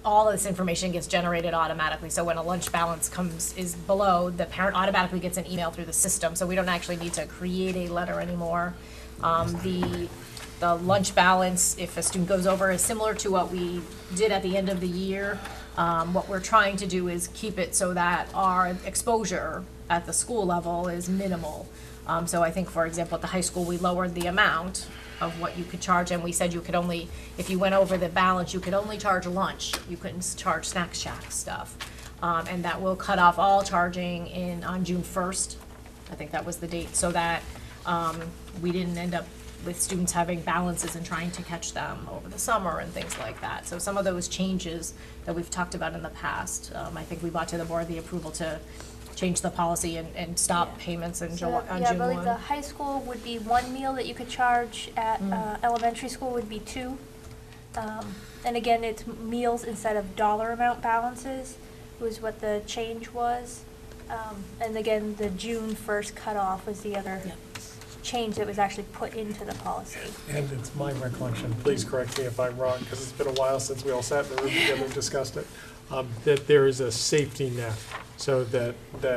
all of this information gets generated automatically. So when a lunch balance is below, the parent automatically gets an email through the system. So we don't actually need to create a letter anymore. The lunch balance, if a student goes over, is similar to what we did at the end of the year. What we're trying to do is keep it so that our exposure at the school level is minimal. So I think, for example, at the high school, we lowered the amount of what you could charge, and we said you could only, if you went over the balance, you could only charge lunch. You couldn't charge Snack Shack stuff. And that will cut off all charging on June 1st. I think that was the date, so that we didn't end up with students having balances and trying to catch them over the summer and things like that. So some of those changes that we've talked about in the past, I think we brought to the board the approval to change the policy and stop payments in July, on Yeah, I June believe the 1. high school would be 1 meal that you could charge, at elementary school would be 2. And again, it's meals instead of dollar amount balances was what the change was. And again, the June 1st cutoff was the other change that was actually put into the policy. And it's my recollection, please correct me if I'm wrong, because it's been a while since we all sat in the room together and discussed it, that there is a safety net, so that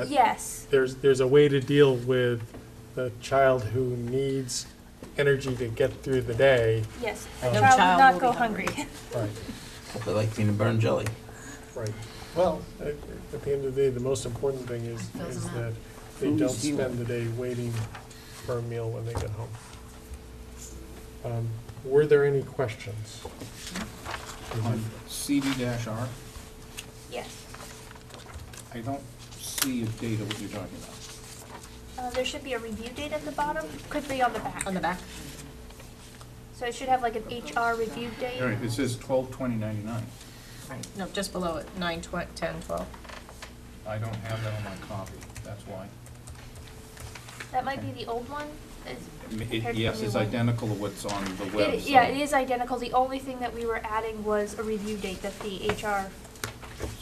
Yes. there's a way to deal with the child who needs energy to get through the day. Yes, No the child child would not will go be hungry. Right, They like peanut butter and jelly. right. Well, at the end of the day, the most important thing is that they don't spend the day waiting for a meal when they get home. Were there any questions? On CD-R, Yes. I don't see a date of what you're talking about. There should be a review date at the bottom, could be on the back. On the back. So it should have like an HR review date. All right, it says 12/20/99. Right. No, just below it, 9, 10, 12. I don't have that on my copy, that's why. That might be the old one. compared to Yes, the it's new one. identical to what's on the web. Yeah, it is identical. The only thing that we were adding was a review date that the HR,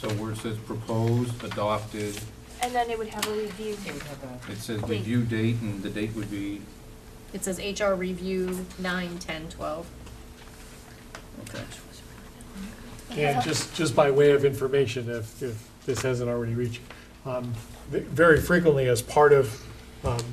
So where it says proposed, adopted, and then it would have a review. it says review date, and the date would be, It says HR review 9, 10, 12. okay. And just by way of information, if this hasn't already reached, very frequently as part of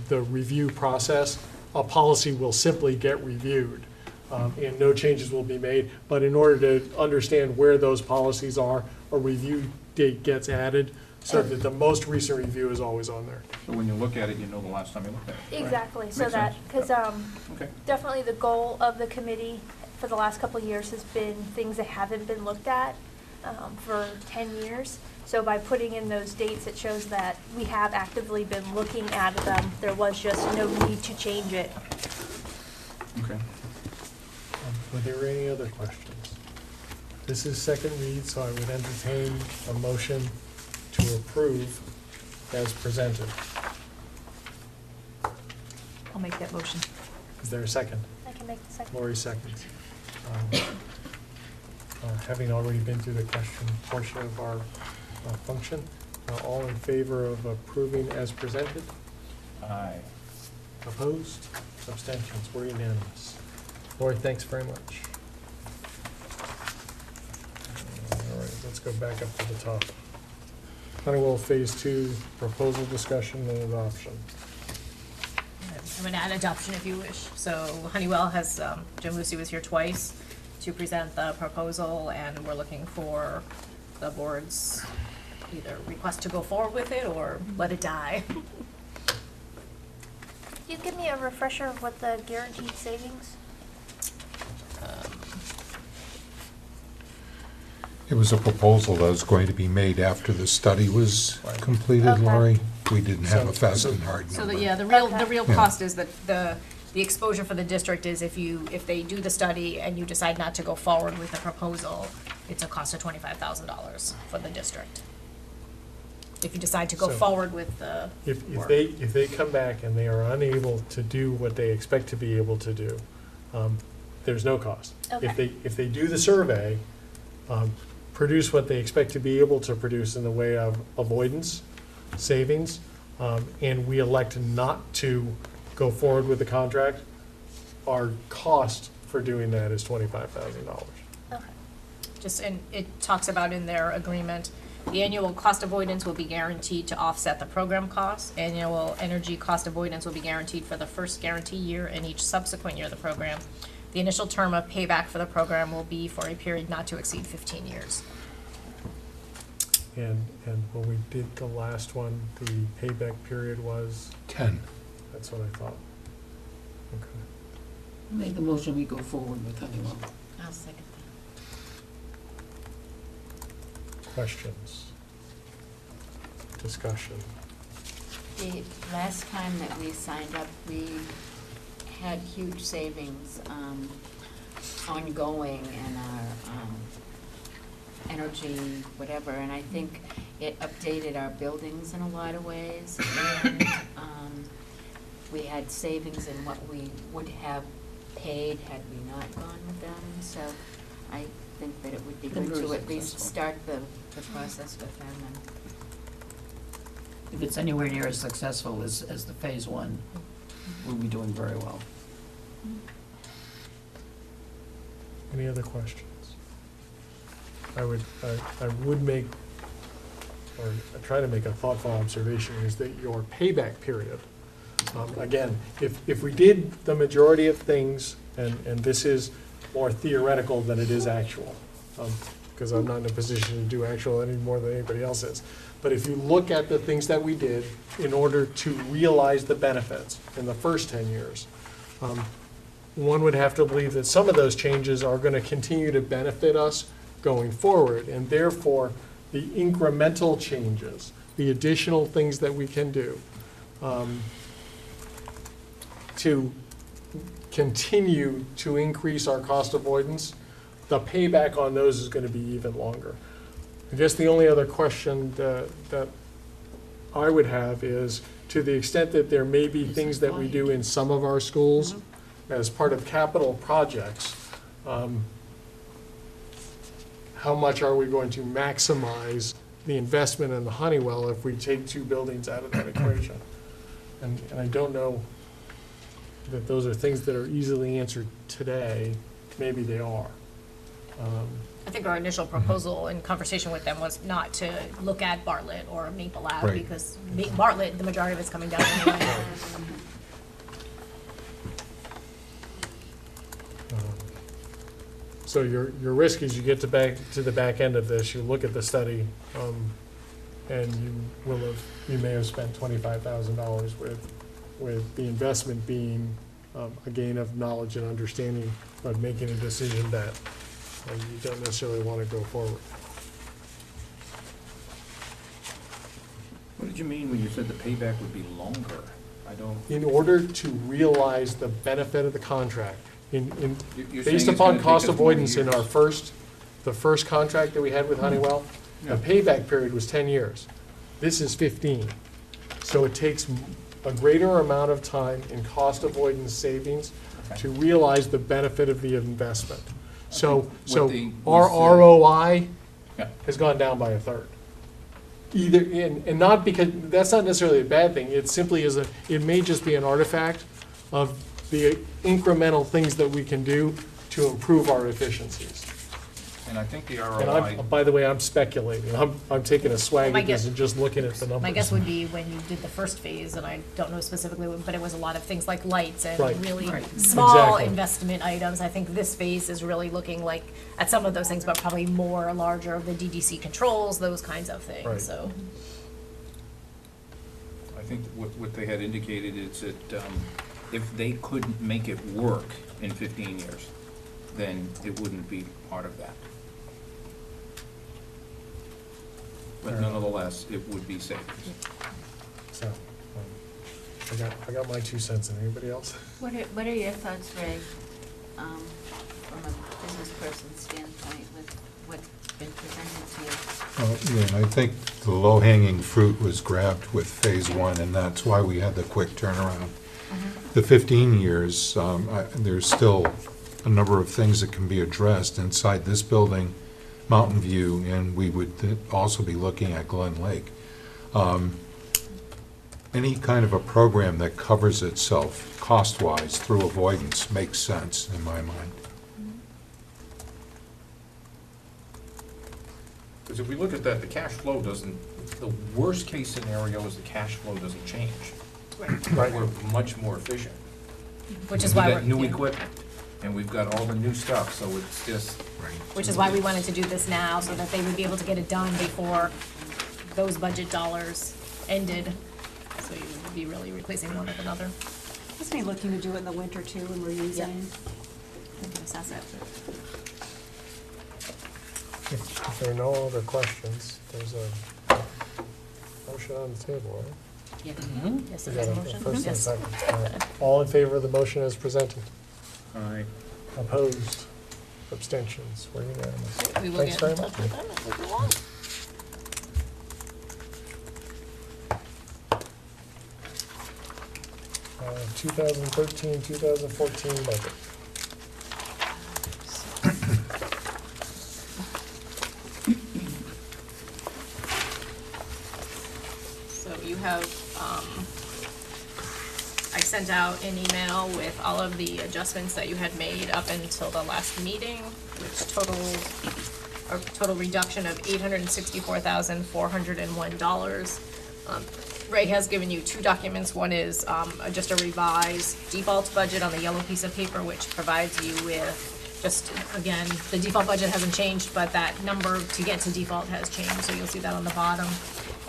the review process, a policy will simply get reviewed, and no changes will be made. But in order to understand where those policies are, a review date gets added, so that the most recent review is always on there. So when you look at it, you know the last time you looked at it. right? Exactly, so Makes that, sense. because Okay. definitely the goal of the committee for the last couple of years has been things that haven't been looked at for 10 years. So by putting in those dates, it shows that we have actively been looking at them. There was just no need to change it. Okay. Were there any other questions? This is second read, so I would entertain a motion to approve as presented. I'll make that motion. Is there a second? I can make the second. Lori seconds. Having already been through the question portion of our function, all in favor of approving as presented? Aye. Opposed? Abstentions? We're unanimous. Lori, thanks very much. All right, let's go back up to the top. Honeywell Phase 2 proposal discussion and adoption. I'm going to add adoption if you wish. So Honeywell has, Jim Lucy was here twice to present the proposal, and we're looking for the board's either request to go forward with it or let it die. Can you give me a refresher of what the guaranteed savings? It was a proposal that was going to be made after the study was Right. completed, Okay. Lori. We didn't have a So- fast so- and hard So number. the real Yeah. cost is that the exposure for the district is if they do the study and you decide not to go forward with the proposal, it's a cost of $25,000 for the district. If you decide to go So- forward with the If work. they come back and they are unable to do what they expect to be able to do, there's no cost. Okay. If they do the survey, produce what they expect to be able to produce in the way of avoidance savings, and we elect not to go forward with the contract, our cost for doing that is $25,000. Okay. Just, and it talks about in their agreement, the annual cost avoidance will be guaranteed to offset the program costs. Annual energy cost avoidance will be guaranteed for the first guarantee year and each subsequent year of the program. The initial term of payback for the program will be for a period not to exceed 15 years. And when we did the last one, the payback period was, 10. that's what I thought. Okay. Make the motion, we go forward with Honeywell. I'll second Questions? Discussion? that. The last time that we signed up, we had huge savings ongoing in our energy, whatever, and I think it updated our buildings in a lot of ways. And we had savings in what we would have paid had we not gone with them, so I think that it would be Been good very to at least successful. start the process with them. And If it's anywhere near as successful as the phase one, we'll be doing very well. Any other questions? I would make, or I try to make a thoughtful observation, is that your payback period, again, if we did the majority of things, and this is more theoretical than it is actual, because I'm not in a position to do actual any more than anybody else is, but if you look at the things that we did in order to realize the benefits in the first 10 years, one would have to believe that some of those changes are going to continue to benefit us going forward, and therefore the incremental changes, the additional things that we can do to continue to increase our cost avoidance, the payback on those is going to be even longer. I guess the only other question that I would have is, to the extent that there may be things that we do in some of our schools as part of capital projects, how much are we going to maximize the investment in the Honeywell if we take 2 buildings out of that equation? And I don't know that those are things that are easily answered today. Maybe they are. I think our initial proposal and conversation with them was not to look at Bartlett or Maple Ave, Right. because Bartlett, the majority of it's coming down anyway. So your risk is you get to the back end of this, you look at the study, and you may have spent $25,000 with the investment being a gain of knowledge and understanding, but making a decision that you don't necessarily want to go forward. What did you mean when you said the payback would be longer? I don't. In order to realize the benefit of the contract, You're saying based it's upon gonna cost take us more avoidance in our years. the first contract that we had with Honeywell, the payback period was 10 years. This is 15. So it takes a greater amount of time in cost avoidance savings to realize the benefit of the investment. So our ROI Yeah. has gone down by a third. Either, and not because, that's not necessarily a bad thing, it simply is it may just be an artifact of the incremental things that we can do to improve our efficiencies. And I think the And ROI, by the way, I'm speculating, I'm taking a swag My at this guess- and just looking at the numbers. My guess would be when you did the first phase, and I don't know specifically, but it was a lot of things like lights and Right. really Right. small Exactly. investment items. I think this phase is really looking like, at some of those things, but probably more larger of the DDC controls, those kinds of Right. things, so. I think what they had indicated is that if they couldn't make it work in 15 years, then it wouldn't be part of that. But nonetheless, it would be savings. So, I got my 2 cents in. Anybody else? What are your thoughts, Ray, from a business person's standpoint with what's been presented to you? Yeah, I think the low-hanging fruit was grabbed with phase one, and that's why we had the quick turnaround. The 15 years, there's still a number of things that can be addressed inside this building Mountain View, and we would also be looking at Glen Lake. Any kind of a program that covers itself cost-wise through avoidance makes sense in my mind. Because if we look at that, the cash flow doesn't, the worst-case scenario is the cash flow doesn't change. Right. We're much more efficient. Which is We've why got we're. new yeah. equipment, and we've got all the new stuff, so it's just. Which is why we wanted to do this now, so that they would be able to get it done before those budget dollars ended. So you would be really replacing one with another. Just me looking to do it in the winter too, when we're using. We can assess it. If there are no other questions, there's a motion on the table, right? Yes, We it got is a a motion. first and a Yes. second. All right. All in favor of the motion as presented? Aye. Opposed? Abstentions? We're unanimous. We will Thanks get very in much. touch with them as we go along. Uh, 2013, 2014 budget. So you have, I sent out an email with all of the adjustments that you had made up until the last meeting, which totaled, a total reduction of $864,401. Ray has given you two documents. One is just a revised default budget on the yellow piece of paper, which provides you with just, again, the default budget hasn't changed, but that number to get to default has changed, so you'll see that on the bottom.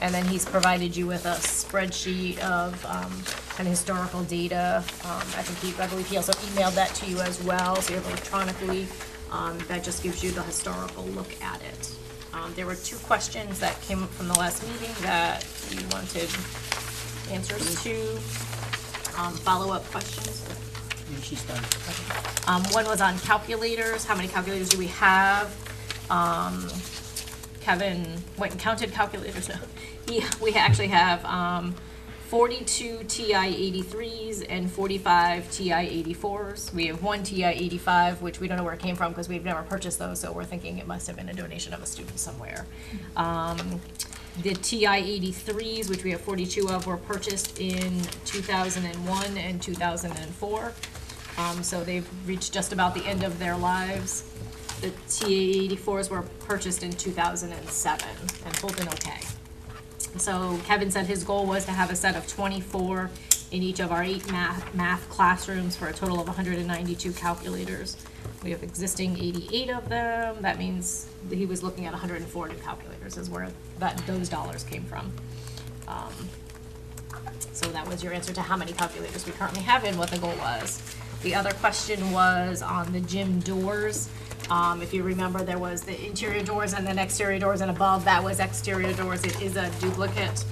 And then he's provided you with a spreadsheet of kind of historical data. I believe he also emailed that to you as well, so you have electronically. That just gives you the historical look at it. There were two questions that came up from the last meeting that you wanted answers to, follow-up questions. And she's done. One was on calculators, how many calculators do we have? Kevin went and counted calculators. We actually have 42 TI-83s and 45 TI-84s. We have one TI-85, which we don't know where it came from because we've never purchased those, so we're thinking it must have been a donation of a student somewhere. The TI-83s, which we have 42 of, were purchased in 2001 and 2004. So they've reached just about the end of their lives. The TA-84s were purchased in 2007 and holding okay. So Kevin said his goal was to have a set of 24 in each of our 8 math classrooms for a total of 192 calculators. We have existing 88 of them. That means that he was looking at 104 new calculators is where those dollars came from. So that was your answer to how many calculators we currently have and what the goal was. The other question was on the gym doors. If you remember, there was the interior doors and then exterior doors, and above that was exterior doors. It is a duplicate.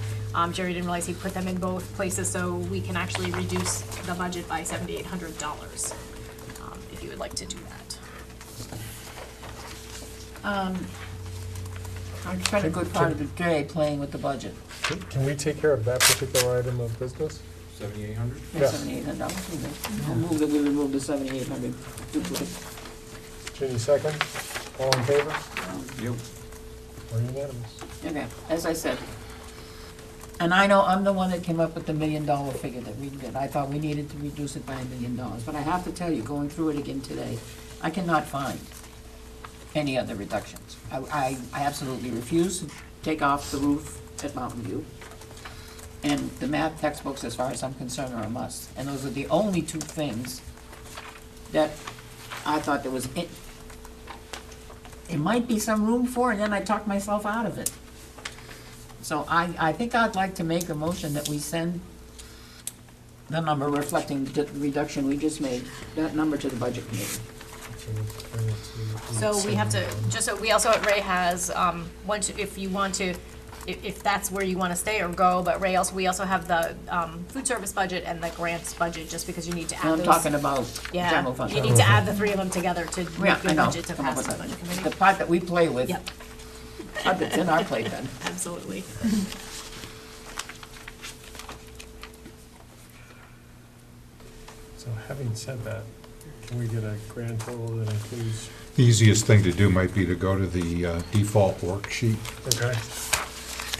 Jerry didn't realize he put them in both places, so we can actually reduce the budget by $7,800, if you would like to do that. I spent a good part of the day playing with the budget. Can we take care of that particular item of business? 7,800? Yeah. $7,800. I'll move that we remove the 7,800 duplicate. Jenny, second. All in favor? Yep. We're unanimous. Okay, as I said. And I know I'm the one that came up with the $1 million figure that we did. I thought we needed to reduce it by $1 million. But I have to tell you, going through it again today, I cannot find any other reductions. I absolutely refuse to take off the roof at Mountain View. And the math textbooks, as far as I'm concerned, are a must. And those are the only two things that I thought there was, it might be some room for, and then I talked myself out of it. So I think I'd like to make a motion that we send the number reflecting the reduction we just made, that number to the budget committee. So we have to, just so, we also, Ray has, if you want to, if that's where you want to stay or go, but Ray also, we also have the food service budget and the grants budget, just because you need to add I'm those. talking about Yeah, general fund. you need to add the three of them together to Yeah, make your I know. budget to Come up pass with the that. budget committee. The part that we play with, Yep, part that's in our plate then. absolutely. So having said that, can we get a grand total that includes The easiest thing to do might be to go to the default worksheet. Okay,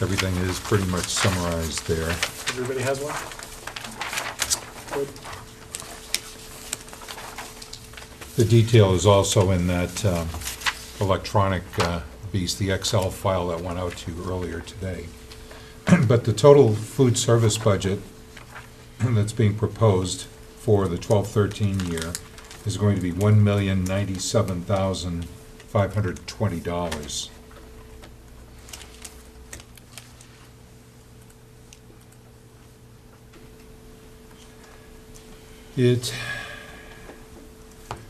Everything is pretty much summarized there. everybody has one? Good. The detail is also in that electronic beast, the Excel file that went out to you earlier today. But the total food service budget that's being proposed for the 12-13 year is going to be $1,097,520. It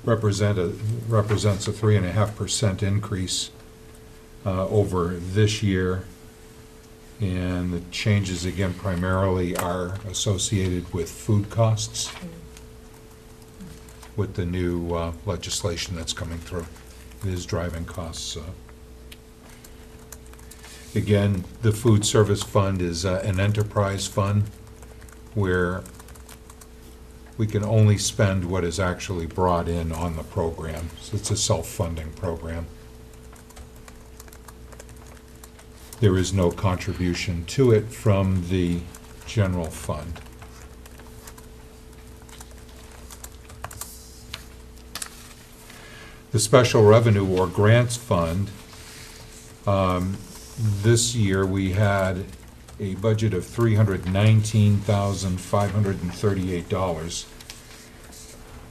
represents a 3.5% increase over this year. And the changes, again, primarily are associated with food costs, with the new legislation that's coming through. It is driving costs up. Again, the food service fund is an enterprise fund where we can only spend what is actually brought in on the program. So it's a self-funding program. There is no contribution to it from the general fund. The special revenue or grants fund, this year we had a budget of $319,538.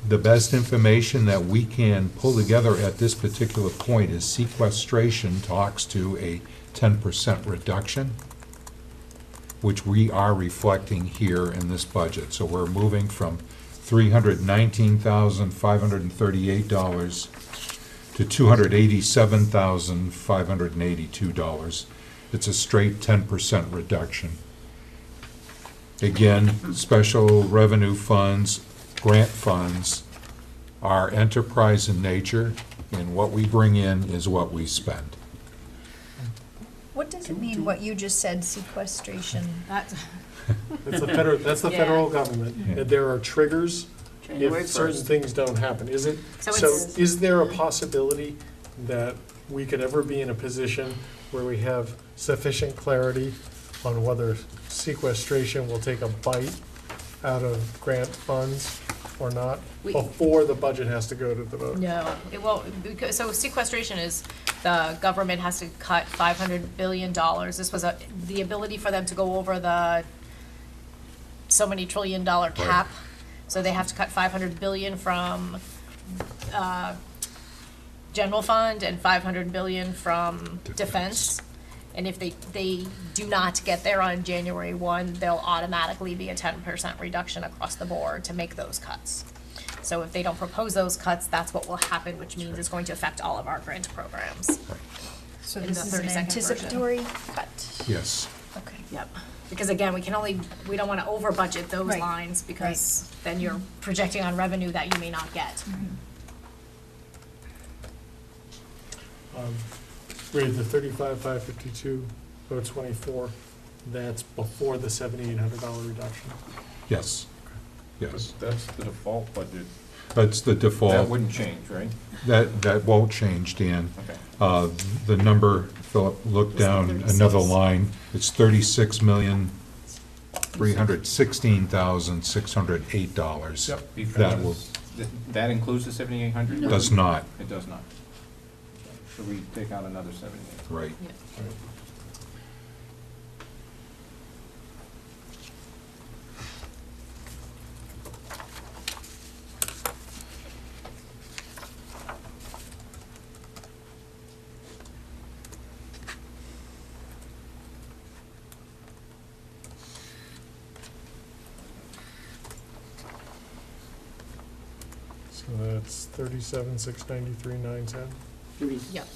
The best information that we can pull together at this particular point is sequestration talks to a 10% reduction, which we are reflecting here in this budget. So we're moving from $319,538 to $287,582. It's a straight 10% reduction. Again, special revenue funds, grant funds are enterprise in nature, and what we bring in is what we spend. What does it mean, what you just said, sequestration? That's the federal government, Yeah. and there are triggers January if certain 1st. things don't happen. Is it, So so it's- is there a possibility that we could ever be in a position where we have sufficient clarity on whether sequestration will take a bite out of grant funds or not, We- before the budget has to go to the vote? No, it won't, because, so sequestration is, the government has to cut $500 billion. This was the ability for them to go over the so many $1 trillion cap. So they have to cut 500 billion from general fund and 500 billion from defense. And if they do not get there on January 1, there'll automatically be a 10% reduction across the board to make those cuts. So if they don't propose those cuts, that's what will happen, which means it's going to affect all of our grant programs. So In this the is an 32nd version. anticipatory cut. Yes. Okay. Yep, because again, we don't wanna over budget those Right. lines, because then you're projecting on revenue that you may not get. Read the 35,552,024, that's before the $7,800 reduction. Yes. Yes. That's the default budget. That's the That default. wouldn't change, right? That won't change, Dan. Okay. The number, Philip, look down another line. It's $36,316,608. Yep. That will, That includes the 7,800? does not, It does not. So we take out another 78. right. So that's 37,693,910. Yep.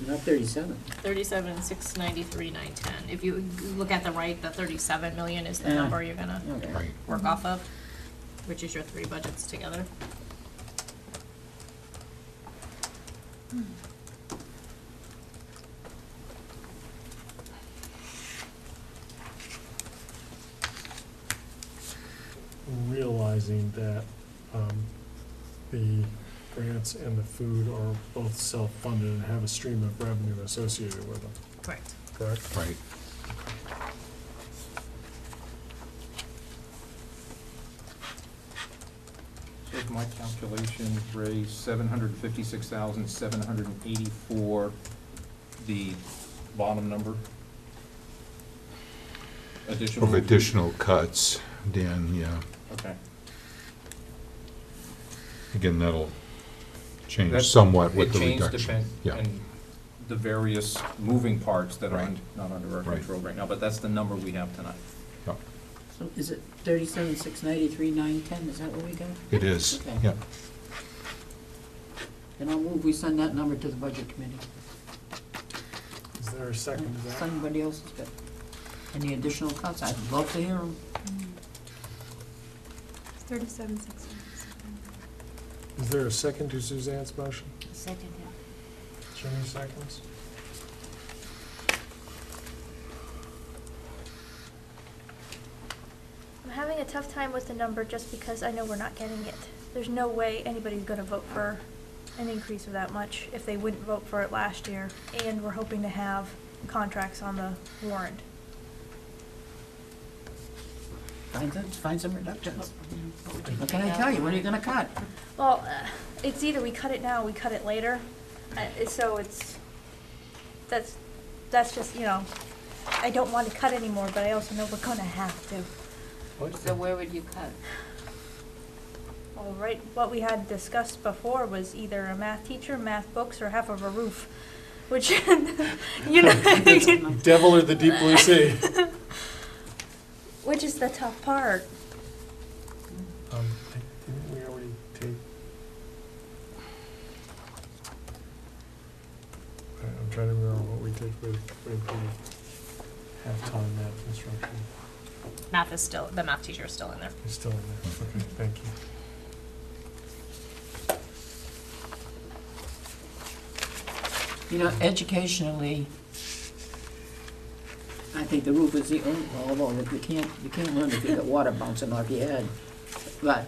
Not 37. 37,693,910. If you look at the right, the 37 million is the Yeah. number you're gonna Okay. Right. work off of, which is your three budgets together. Realizing that the grants and the food are both self-funded and have a stream of revenue associated with them, Correct. correct? Right. So if my calculation, Ray, 756,784, the bottom number? Additional? Of additional cuts, Dan, yeah. Okay. Again, that'll change That- somewhat with it the changed reduction. Yeah. And the various moving parts that are Right. not under our Right. control right now, but that's the number we have tonight. Yeah. So is it 37,693,910, is that what we got? It is, Okay. yeah. And I'll move, we send that number to the budget committee. Is there a second to that? Somebody else has got any additional cuts, I'd love to hear them. 37,600. Is there a second to Suzanne's motion? Second, yeah. Jimmy seconds? I'm having a tough time with the number just because I know we're not getting it. There's no way anybody's gonna vote for an increase of that much if they wouldn't vote for it last year, and we're hoping to have contracts on the warrant. Find some reductions. What can I tell you, what are you gonna cut? Well, it's either we cut it now, or we cut it later. So that's just, you know, I don't want to cut anymore, but I also know we're gonna have to. So where would you cut? All right, what we had discussed before was either a math teacher, math books, or half of a roof, which, you know. Devil or the deep blue sea? Which is the tough part. Didn't we already take? I'm trying to remember what we did with the half-time math instruction. Math is still, the math teacher is still in there. It's still in there, okay, thank you. You know, educationally, I think the roof is the only, although you can't learn if you got water bouncing off your head. But,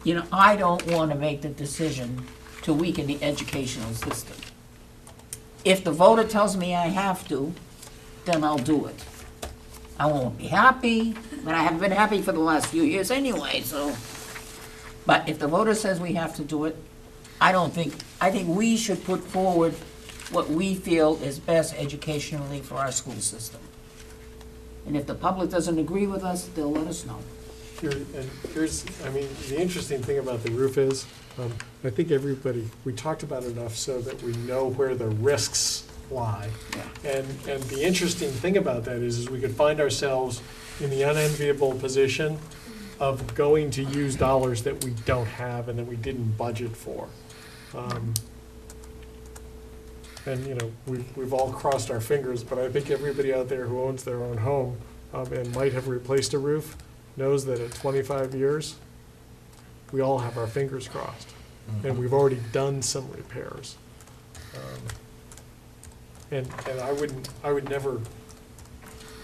you know, I don't wanna make the decision to weaken the educational system. If the voter tells me I have to, then I'll do it. I won't be happy, but I haven't been happy for the last few years anyway, so. But if the voter says we have to do it, I think we should put forward what we feel is best educationally for our school system. And if the public doesn't agree with us, they'll let us know. Here's, I mean, the interesting thing about the roof is, I think we talked about it enough so that we know where the risks lie. And the interesting thing about that is we could find ourselves in the unenviable position of going to use dollars that we don't have and that we didn't budget for. And, you know, we've all crossed our fingers, but I think everybody out there who owns their own home and might have replaced a roof knows that at 25 years, we all have our fingers crossed. And we've already done some repairs. And I would never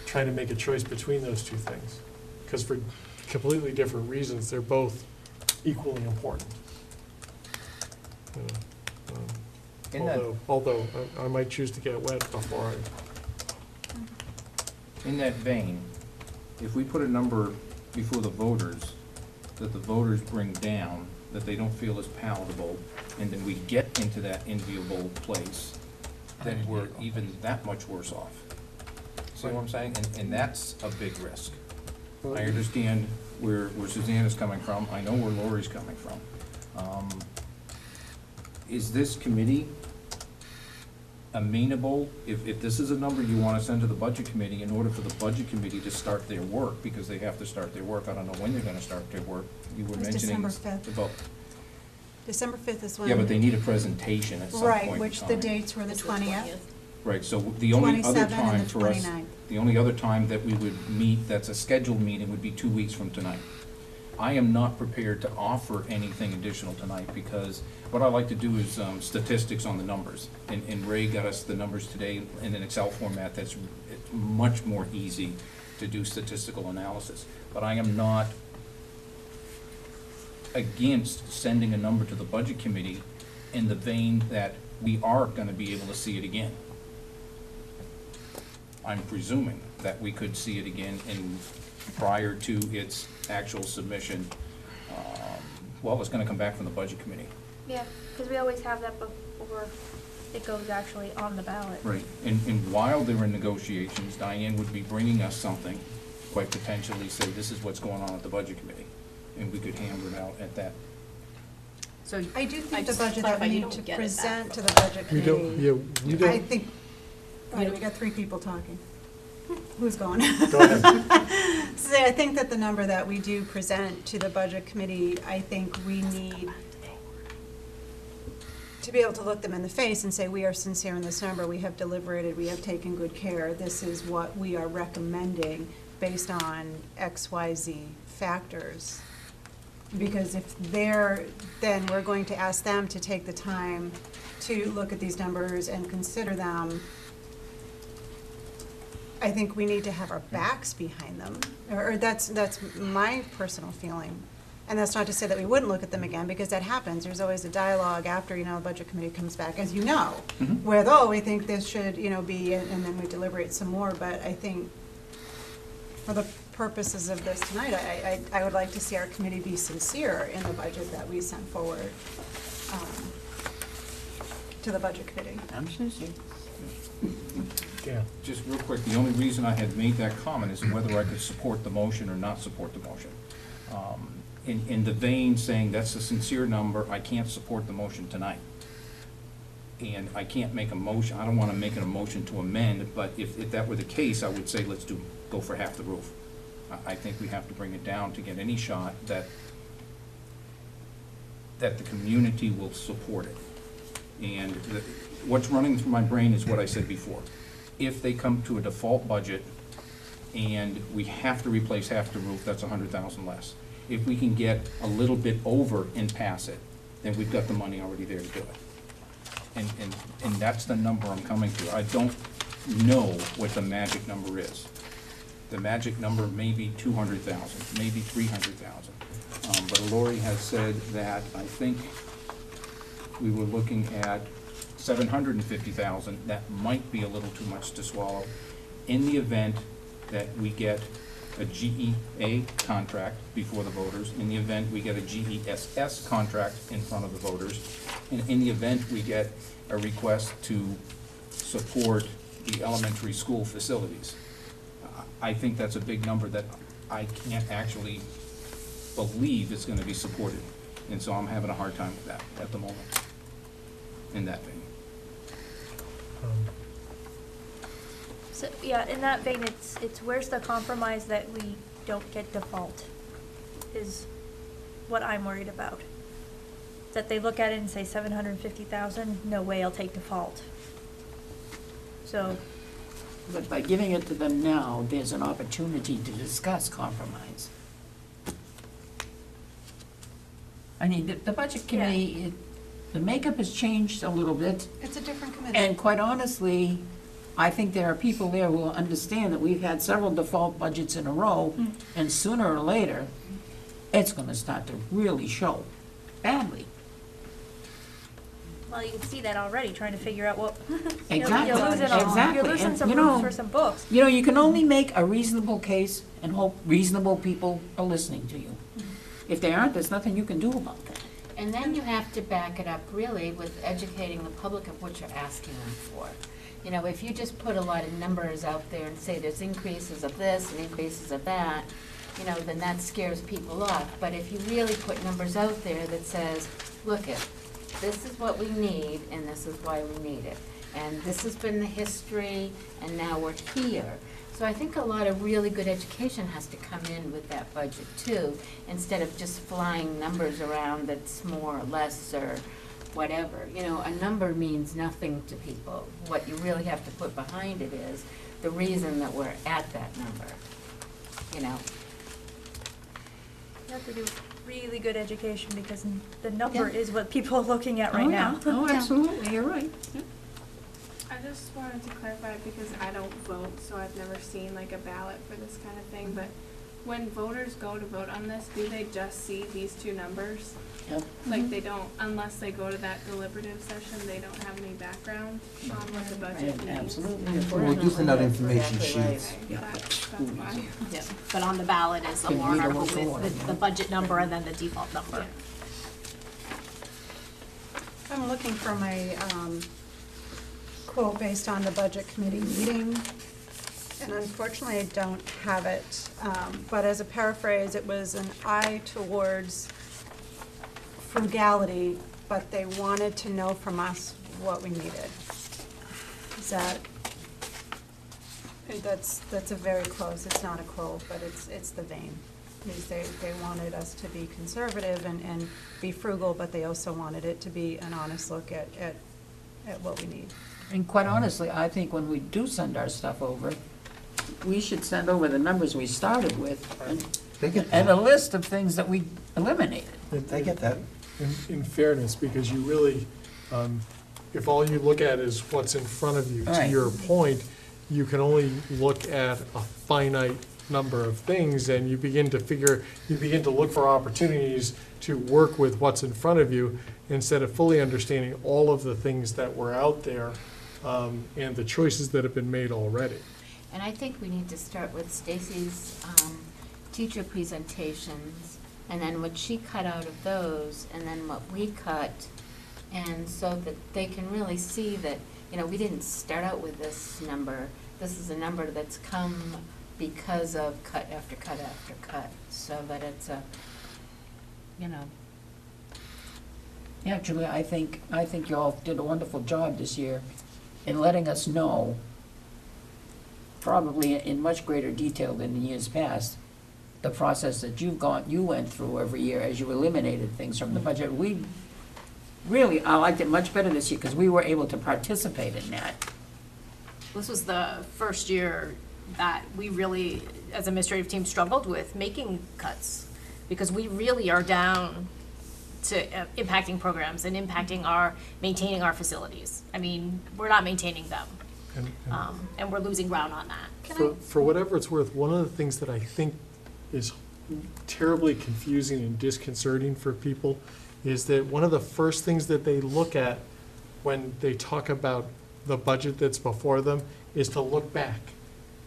try to make a choice between those two things, because for completely different reasons, they're both equally important. You know, Although I might choose to get wet before In that vein, if we put a number before the voters, that the voters bring down, that they don't feel is palatable, and then we get into that enviable place, then we're even that much worse off. See what I'm saying? And that's a big risk. I understand where Suzanne is coming from, I know where Lori's coming from. Is this committee amenable, if this is a number you want to send to the budget committee, in order for the budget committee to start their work, because they have to start their work, I don't know when they're gonna start their work, you were It's Mm-hmm. December mentioning. 5th. the vote. December 5th is when. Yeah, but they need a presentation at some point in Right, which the time. dates were the 20th. Right, so the only other 27 and time the for us, 29th. the only other time that we would meet, that's a scheduled meeting, would be 2 weeks from tonight. I am not prepared to offer anything additional tonight, because what I like to do is statistics on the numbers. And Ray got us the numbers today in an Excel format that's it's much more easy to do statistical analysis. But I am not against sending a number to the budget committee in the vein that we are gonna be able to see it again. I'm presuming that we could see it again prior to its actual submission. Well, it's gonna come back from the budget committee. Yeah, because we always have that before it goes actually on the ballot. Right. And while they're in negotiations, Diane would be bringing us something, quite potentially say, this is what's going on at the budget committee. And we could hammer it out at that. So I do I think the just budget that clarify, we you need don't to get it present back to from the the budget We committee. don't, yeah, we I don't, think, all right, we got three people talking. Who's going? go ahead. So I think that the number that we do present to the budget committee, I think we need to be able to look them in the face and say, we are sincere in this number, we have deliberated, we have taken good care, this is what we are recommending based on X, Y, Z factors. Because if they're, then we're going to ask them to take the time to look at these numbers and consider them. I think we need to have our backs behind them, or that's my personal feeling. And that's not to say that we wouldn't look at them again, because that happens. There's always a dialogue after, the budget committee comes back, as you know, where, though, we think this should, be, and then we deliberate some more. But I think for the purposes of this tonight, I would like to see our committee be sincere in the budget that we sent forward to the budget committee. I'm sincere. Yeah. Just real quick, the only reason I had made that comment is whether I could support the motion or not support the motion. In the vein saying that's a sincere number, I can't support the motion tonight. And I can't make a motion, I don't want to make a motion to amend, but if that were the case, I would say let's go for half the roof. I think we have to bring it down to get any shot that the community will support it. And what's running through my brain is what I said before. If they come to a default budget and we have to replace half the roof, that's $100,000 less. If we can get a little bit over and pass it, then we've got the money already there to do it. And that's the number I'm coming to. I don't know what the magic number is. The magic number may be 200,000, maybe 300,000. But Lori has said that I think we were looking at 750,000. That might be a little too much to swallow. In the event that we get a GEA contract before the voters, in the event we get a GESS contract in front of the voters, and in the event we get a request to support the elementary school facilities. I think that's a big number that I can't actually believe is going to be supported. And so I'm having a hard time with that at the moment, in that vein. So, yeah, in that vein, it's where's the compromise that we don't get default is what I'm worried about. That they look at it and say 750,000, no way I'll take default. So, But by giving it to them now, there's an opportunity to discuss compromise. I mean, the budget committee, the makeup has changed a little bit. It's a different committee. And quite honestly, I think there are people there who will understand that we've had several default budgets in a row, and sooner or later, it's gonna start to really show badly. well, you can see that already, trying to figure out what. Exactly, You're losing on, exactly. you're losing And, some you room know, for some books. You can only make a reasonable case and hope reasonable people are listening to you. If they aren't, there's nothing you can do about that. And then you have to back it up really with educating the public of what you're asking them for. If you just put a lot of numbers out there and say there's increases of this and increases of that, then that scares people off. But if you really put numbers out there that says, look it, this is what we need and this is why we need it. And this has been the history and now we're here. So I think a lot of really good education has to come in with that budget too, instead of just flying numbers around that's more or less or whatever. A number means nothing to people. What you really have to put behind it is the reason that we're at that number, You have to do really good education because the number is what people are looking at right now. Oh, absolutely, you're right. I just wanted to clarify because I don't vote, so I've never seen like a ballot for this kind of thing, but when voters go to vote on this, do they just see these two numbers? Yep. Like they don't, unless they go to that deliberative session, they don't have any background on what the budget means? Absolutely. Well, we do send out information Exactly right. sheets. Okay, that's why. Yeah, but on the ballot is a Can warrant read article them all with forward, the yeah. budget number and then the default number. I'm looking for my quote based on the budget committee meeting, and unfortunately I don't have it. But as a paraphrase, it was an eye towards frugality, but they wanted to know from us what we needed. Is that, that's a very close, it's not a quote, but it's the vein. Is they wanted us to be conservative and be frugal, but they also wanted it to be an honest look at what we need. And quite honestly, I think when we do send our stuff over, we should send over the numbers we started with They get and a that. list of things that we eliminated. They get that. In fairness, because you really, if all you look at is what's in front of you, to Right. your point, you can only look at a finite number of things, and you begin to look for opportunities to work with what's in front of you, instead of fully understanding all of the things that were out there, and the choices that have been made already. And I think we need to start with Stacy's teacher presentations, and then what she cut out of those, and then what we cut, and so that they can really see that, you know, we didn't start out with this number. This is a number that's come because of cut after cut after cut, so that it's a, you know. Yeah, Julia, I think you all did a wonderful job this year in letting us know, probably in much greater detail than in years past, the process that you went through every year as you eliminated things from the budget. I liked it much better this year because we were able to participate in that. This was the first year that we really, as administrative team, struggled with making cuts, because we really are down to impacting programs and maintaining our facilities. I mean, we're not maintaining them, and we're losing ground on that. For whatever it's worth, one of the things that I think is terribly confusing and disconcerting for people is that one of the first things that they look at when they talk about the budget that's before them is to look back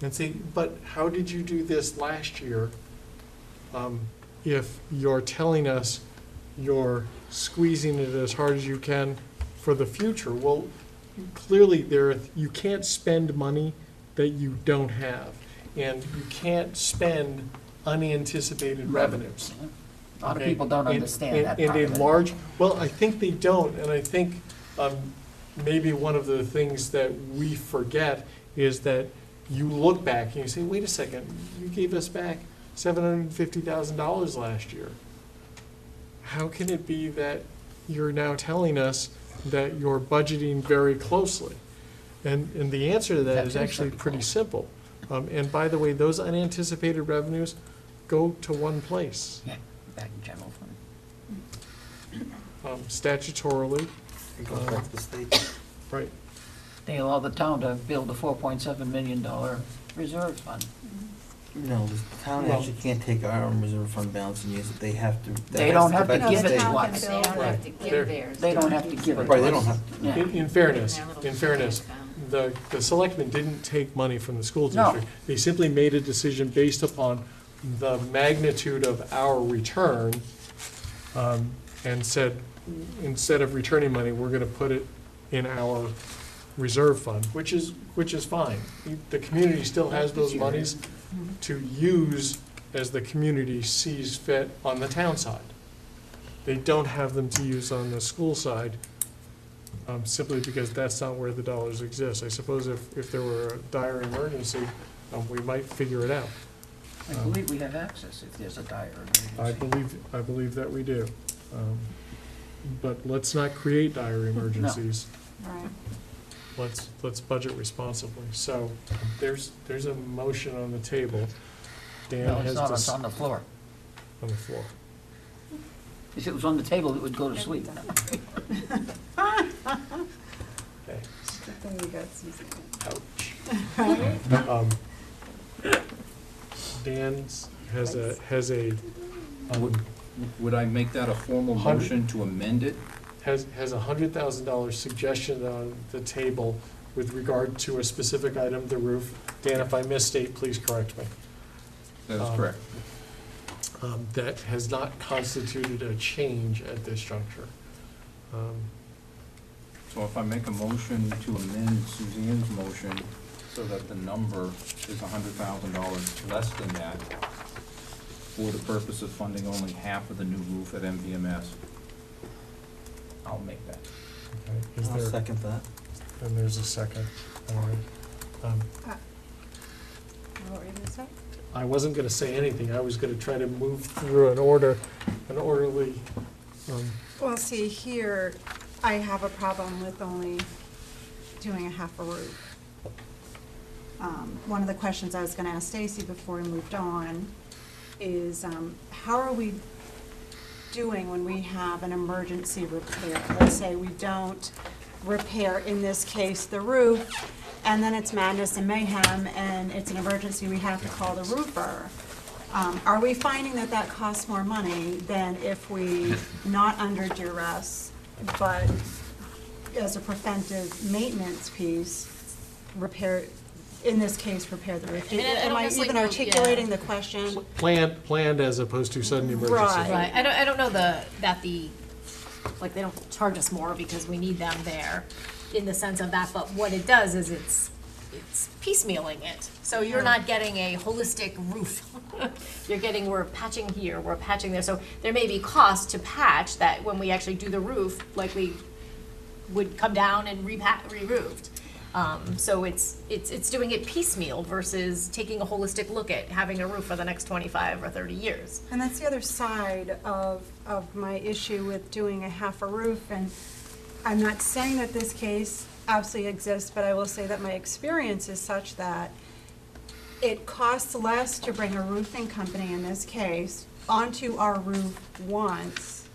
and say, but how did you do this last year? If you're telling us you're squeezing it as hard as you can for the future, well, clearly you can't spend money that you don't have, and you can't spend unanticipated revenues. A lot of Okay? people don't And- understand that and part of it. well, I think they don't, and I think maybe one of the things that we forget is that you look back and you say, wait a second, you gave us back $750,000 last year. How can it be that you're now telling us that you're budgeting very closely? And the answer to that That is is actually very pretty close. simple. And by the way, those unanticipated revenues go to one place. Yeah, back in general fund. Statutorily, It goes back to the state. right. They allow the town to build a $4.7 million reserve fund. No, the town Well- actually can't take our own reserve fund balance and use it. They have to. that They has don't go have to back No, give the it to town can us. They don't have to Right. give They're- theirs. They don't have to give it to us. Right, they don't have, Yeah. In fairness, Their little in fairness, account. the selectmen didn't take money from the school No. district. They simply made a decision based upon the magnitude of our return, and said, instead of returning money, we're gonna put it in our reserve fund, which is fine. The community still has those monies to use as the community sees fit on the town side. They don't have them to use on the school side, simply because that's not where the dollars exist. I suppose if there were a dire emergency, we might figure it out. I believe we have access if there's a dire I emergency. believe that we do. But let's not create dire emergencies. Right. Let's budget responsibly. So there's a motion on the table. Dan No, has it's not, this it's on the floor. on the floor. If it was on the table, it would go to sleep. Okay. Good thing you got Susan. Ouch. Right? Dan's has a, Would I make that a formal motion to amend it? has a $100,000 suggestion on the table with regard to a specific item, the roof. Dan, if I misstate, please correct me. That is correct. That has not constituted a change at this juncture. So if I make a motion to amend Suzanne's motion so that the number is $100,000 less than that for the purpose of funding only half of the new roof at MVMS, I'll make that. Okay, is I'll there, second that. and there's a second, all right. What were you gonna say? I wasn't gonna say anything, I was gonna try to move through an orderly, Well, see, here, I have a problem with only doing a half a roof. One of the questions I was gonna ask Stacy before we moved on is, how are we doing when we have an emergency repair? Let's say we don't repair, in this case, the roof, and then it's madness and mayhem, and it's an emergency, we have to call the roofer. Are we finding that that costs more money than if we, not under duress, but as a preventive maintenance piece, repair, in this case, repair the roof? I mean, I Am don't I necessarily even know- articulating the question? planned as opposed to sudden emergency. Right. Right, I don't know that the, like, they don't charge us more because we need them there in the sense of that, but what it does is it's piecemealing it. So you're not getting a holistic roof. You're getting, we're patching here, we're patching there. So there may be cost to patch that when we actually do the roof, like we would come down and re-roofed. So it's doing it piecemeal versus taking a holistic look at having a roof for the next 25 or 30 years. And that's the other side of my issue with doing a half a roof, and I'm not saying that this case absolutely exists, but I will say that my experience is such that it costs less to bring a roofing company, in this case, onto our roof once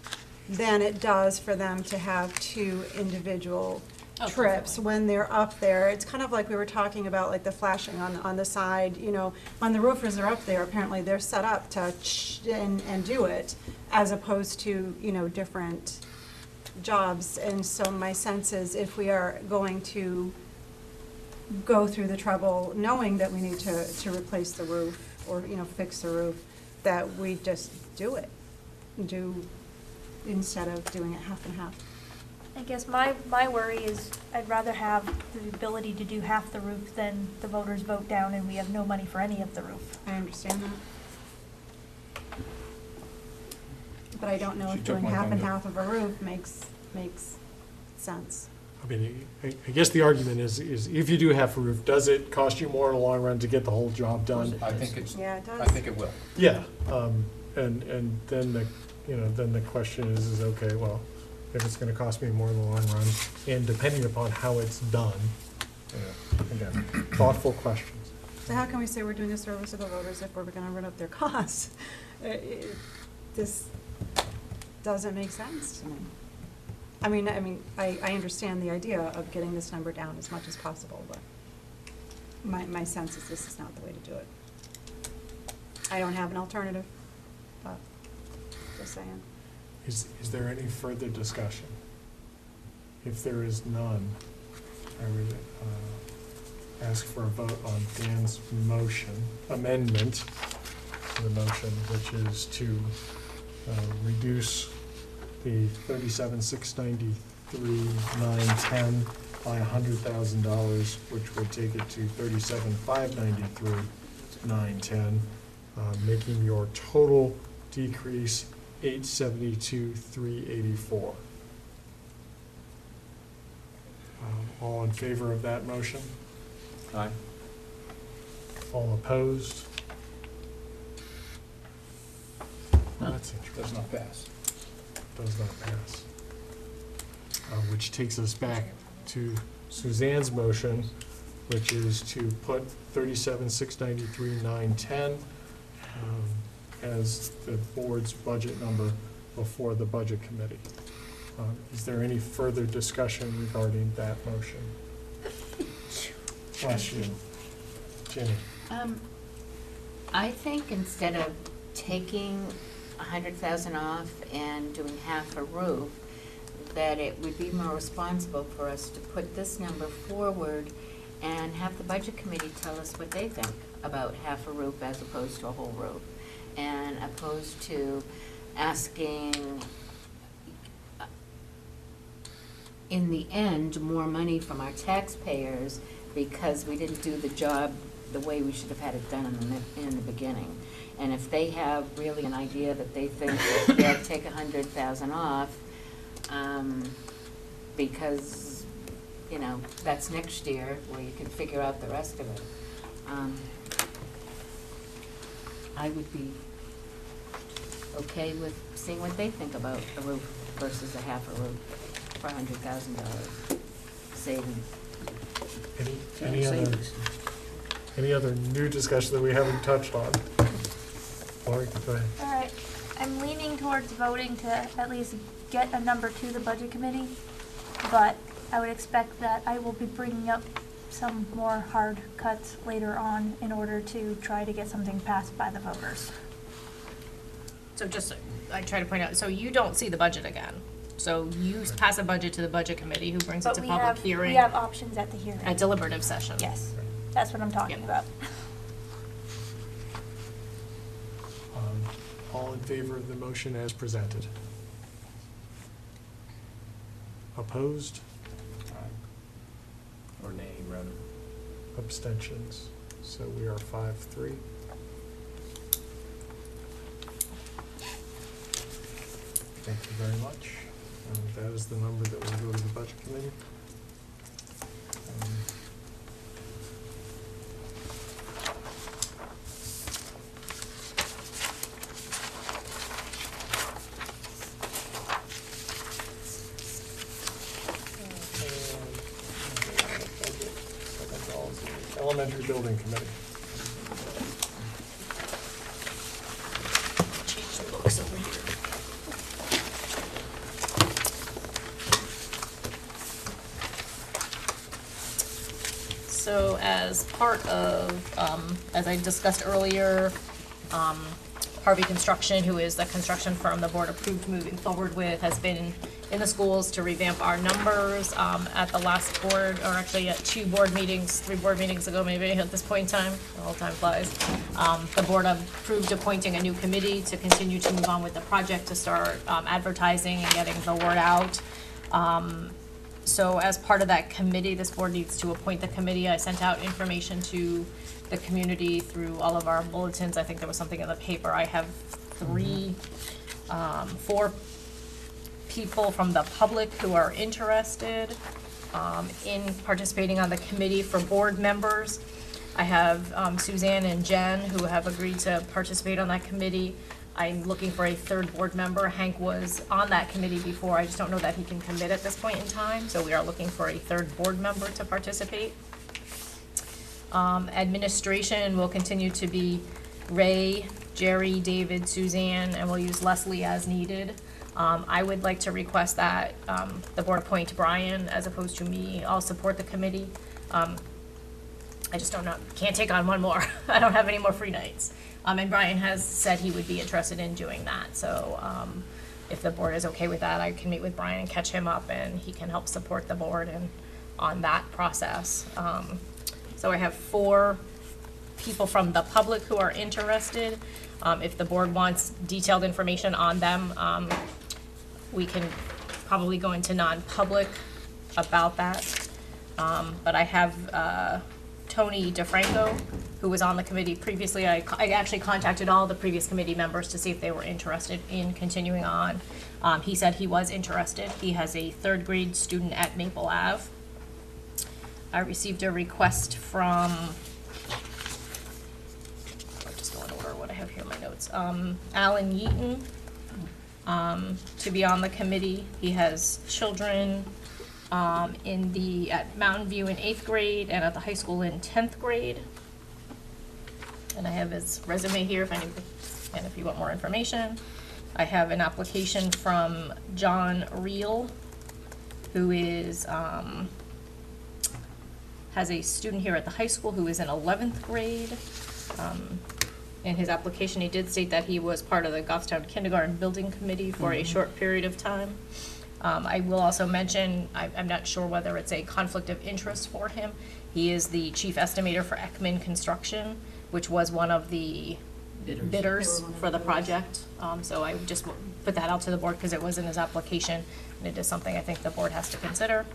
than it does for them to have two individual trips when they're up there. It's kind of like we were talking about, like the flashing on the side, you know, when the roofers are up there, apparently they're set up to and do it, as opposed to, you know, different jobs. And so my sense is, if we are going to go through the trouble knowing that we need to replace the roof or, you know, fix the roof, that we just do it, instead of doing it half and half. I guess my worry is I'd rather have the ability to do half the roof than the voters vote down and we have no money for any of the roof. I understand that. But I don't know She if took doing my half and thunder. half of a roof makes sense. I mean, I guess the argument is if you do half a roof, does it cost you more in the long run to get the whole job done? I think it's, Yeah, it does. I think it will. Yeah, and then the question is okay, well, if it's gonna cost me more in the long run, and depending upon how it's done, again, thoughtful questions. So how can we say we're doing a service to the voters if we're gonna run up their costs? This doesn't make sense to me. I mean, I understand the idea of getting this number down as much as possible, but my sense is this is not the way to do it. I don't have an alternative, but just saying. Is there any further discussion? If there is none, I would ask for a vote on Dan's amendment to the motion, which is to reduce the $37,693,910 by $100,000, which would take it to $37,593,910, making your total decrease $872,384. All in favor of that motion? Aye. All opposed? That's interesting. Does not pass. Does not pass. Which takes us back to Suzanne's motion, which is to put $37,693,910 as the board's budget number before the budget committee. Is there any further discussion regarding that motion? Bless you. Jenny? I think instead of taking 100,000 off and doing half a roof, that it would be more responsible for us to put this number forward and have the budget committee tell us what they think about half a roof as opposed to a whole roof, and opposed to asking, in the end, more money from our taxpayers because we didn't do the job the way we should have had it done in the beginning. And if they have really an idea that they think that they'll take 100,000 off, because, you know, that's next year where you can figure out the rest of it. I would be okay with seeing what they think about a roof versus a half a roof for $100,000 savings. Any other new discussion that we haven't touched on? Lori, go ahead. All right, I'm leaning towards voting to at least get a number to the budget committee, but I would expect that I will be bringing up some more hard cuts later on in order to try to get something passed by the voters. So just, I try to point out, so you don't see the budget again. So you pass a budget to the budget committee, who brings it But to we public have, hearing. we have options at the hearing. A deliberative session. Yes, that's what I'm talking Yep. about. All in favor of the motion as presented? Opposed? Or nay, rather. Abstentions? So we are 5-3. Thank you very much. That is the number that will go to the budget committee. Elementary Building Committee. Change the books over here. So as part of, as I discussed earlier, Harvey Construction, who is the construction firm the board approved moving forward with, has been in the schools to revamp our numbers. At the last board, or actually at 3 board meetings ago maybe at this point in time, all time flies, the board approved appointing a new committee to continue to move on with the project, to start advertising and getting the word out. So as part of that committee, this board needs to appoint the committee. I sent out information to the community through all of our bulletins. I think there was something in the paper. I have 4 people from the public who are interested in participating on the committee for board members. I have Suzanne and Jen who have agreed to participate on that committee. I'm looking for a 3rd board member. Hank was on that committee before. I just don't know that he can commit at this point in time, so we are looking for a 3rd board member to participate. Administration will continue to be Ray, Jerry, David, Suzanne, and we'll use Leslie as needed. I would like to request that the board appoint Brian as opposed to me. I'll support the committee. I just don't know, can't take on one more. I don't have any more free nights. And Brian has said he would be interested in doing that, so if the board is okay with that, I can meet with Brian and catch him up, and he can help support the board and on that process. So I have 4 people from the public who are interested. If the board wants detailed information on them, we can probably go into non-public about that. But I have Tony DeFranco, who was on the committee previously. I actually contacted all the previous committee members to see if they were interested in continuing on. He said he was interested. He has a 3rd grade student at Maple Ave. I received a request from, I'll just go in order what I have here in my notes. Alan Yeaton, to be on the committee. He has children at Mountain View in 8th grade and at the high school in 10th grade. And I have his resume here if you want more information. I have an application from John Reel, who is, has a student here at the high school who is in 11th grade. In his application, he did state that he was part of the Goffstown Kindergarten Building Committee for a short period of time. I will also mention, I'm not sure whether it's a conflict of interest for him. He is the chief estimator for Ekman Construction, which was one of the bidders They were one of for the the project. So I would just put that out to the board because it was in his application, and it is something I think the board has to consider.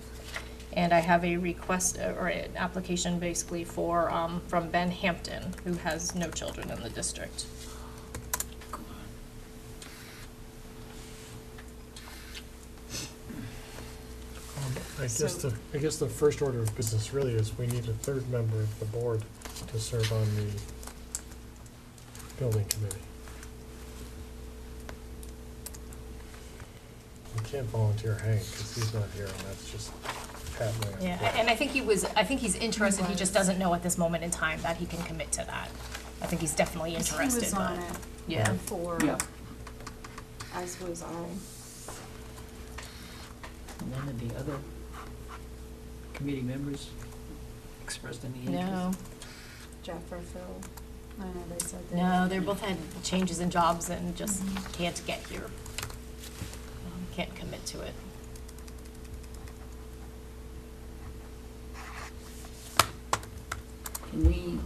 And I have a request, or an application basically for, from Ben Hampton, who has no children in the district. I guess the first order of business really is we need a third member of the board to serve on the building committee. We can't volunteer Hank because he's not here, and that's just patently unfair. Yeah, and I think he's interested, he just doesn't know at this moment in time that he can commit to that. I think he's definitely interested, He was on it yeah. before, Yeah. as was I. And none of the other committee members expressed any interest? No, Jeff or Phil. I know they said they. no, they both had changes in jobs and just can't get here. Can't commit to it. Can we,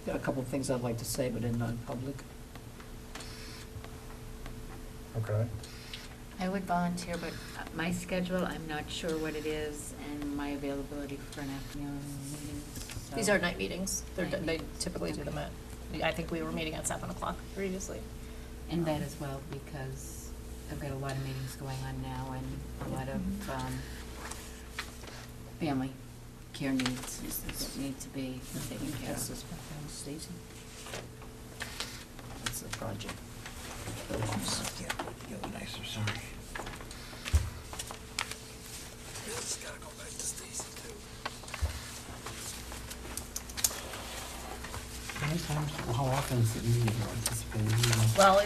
got a couple of things I'd like to say, but in non-public. Okay. I would volunteer, but my schedule, I'm not sure what it is, and my availability for an afternoon meeting. so- These are night meetings. Night They meetings. typically do them at, I think we were meeting at 7 o'clock previously. And that as well, because I've got a lot of meetings going on now and a lot of family care needs that need to be taken care That's of. this back down, Stacy. That's the project. You're nicer, sorry. How often is it meeting or anticipated meeting? Well,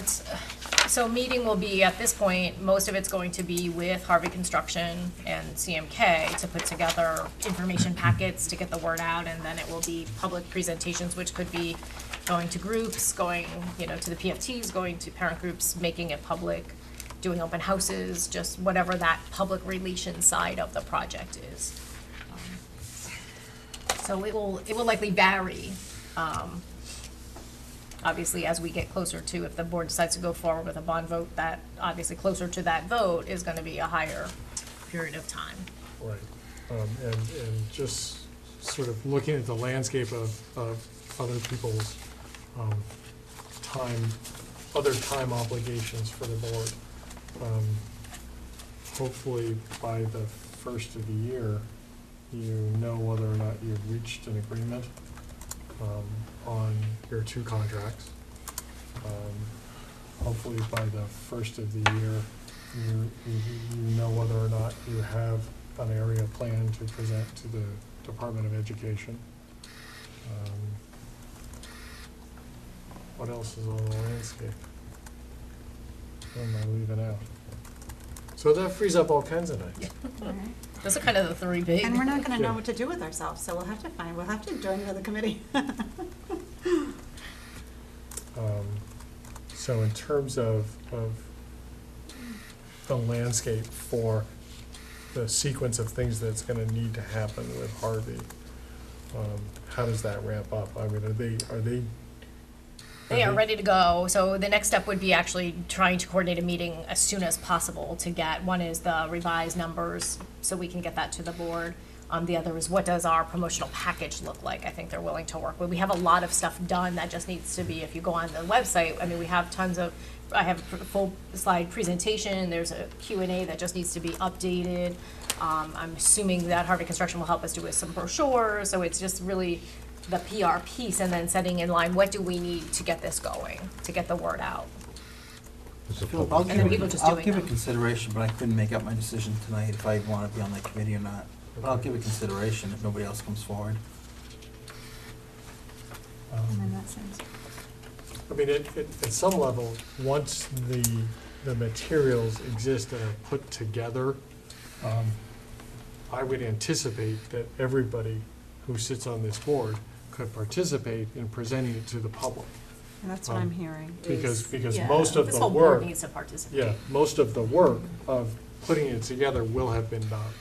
so meeting will be, at this point, most of it's going to be with Harvey Construction and CMK to put together information packets to get the word out, and then it will be public presentations, which could be going to groups, going, to the PFTs, going to parent groups, making it public, doing open houses, just whatever that public relations side of the project is. So it will likely vary. Obviously, as we get closer to, if the board decides to go forward with a bond vote, that obviously closer to that vote is gonna be a higher period of time. Right. And just sort of looking at the landscape of other people's other time obligations for the board. Hopefully, by the first of the year, you know whether or not you've reached an agreement on your two contracts. Hopefully, by the first of the year, you know whether or not you have an area plan to present to the Department of Education. What else is on the landscape? What am I leaving out? So that frees up all kinds of nights. All right. Those are kind of the three big. And we're not gonna Yeah. know what to do with ourselves, so we'll have to join another committee. So in terms of the landscape for the sequence of things that's gonna need to happen with Harvey, how does that ramp up? I mean, are they? They are ready to go, so the next step would be actually trying to coordinate a meeting as soon as possible to get, one is the revised numbers, so we can get that to the board. The other is, what does our promotional package look like? I think they're willing to work with. We have a lot of stuff done that just needs to be, if you go on the website, I mean, we have I have a full slide presentation, there's a Q&A that just needs to be updated. I'm assuming that Harvey Construction will help us do with some brochures, so it's just really the PR piece and then setting in line, what do we need to get this going, to get the word out? Phil, I'll And then people give just it, I'll doing give it them. consideration, but I couldn't make up my decision tonight if I want to be on the committee or not. But I'll give it consideration if nobody else comes forward. And then that sounds. I mean, at some level, once the materials exist and are put together, I would anticipate that everybody who sits on this board could participate in presenting it to the public. And that's what I'm hearing. Because Yeah, most of this the whole board work, needs to participate. yeah, most of the work of putting it together will have been done.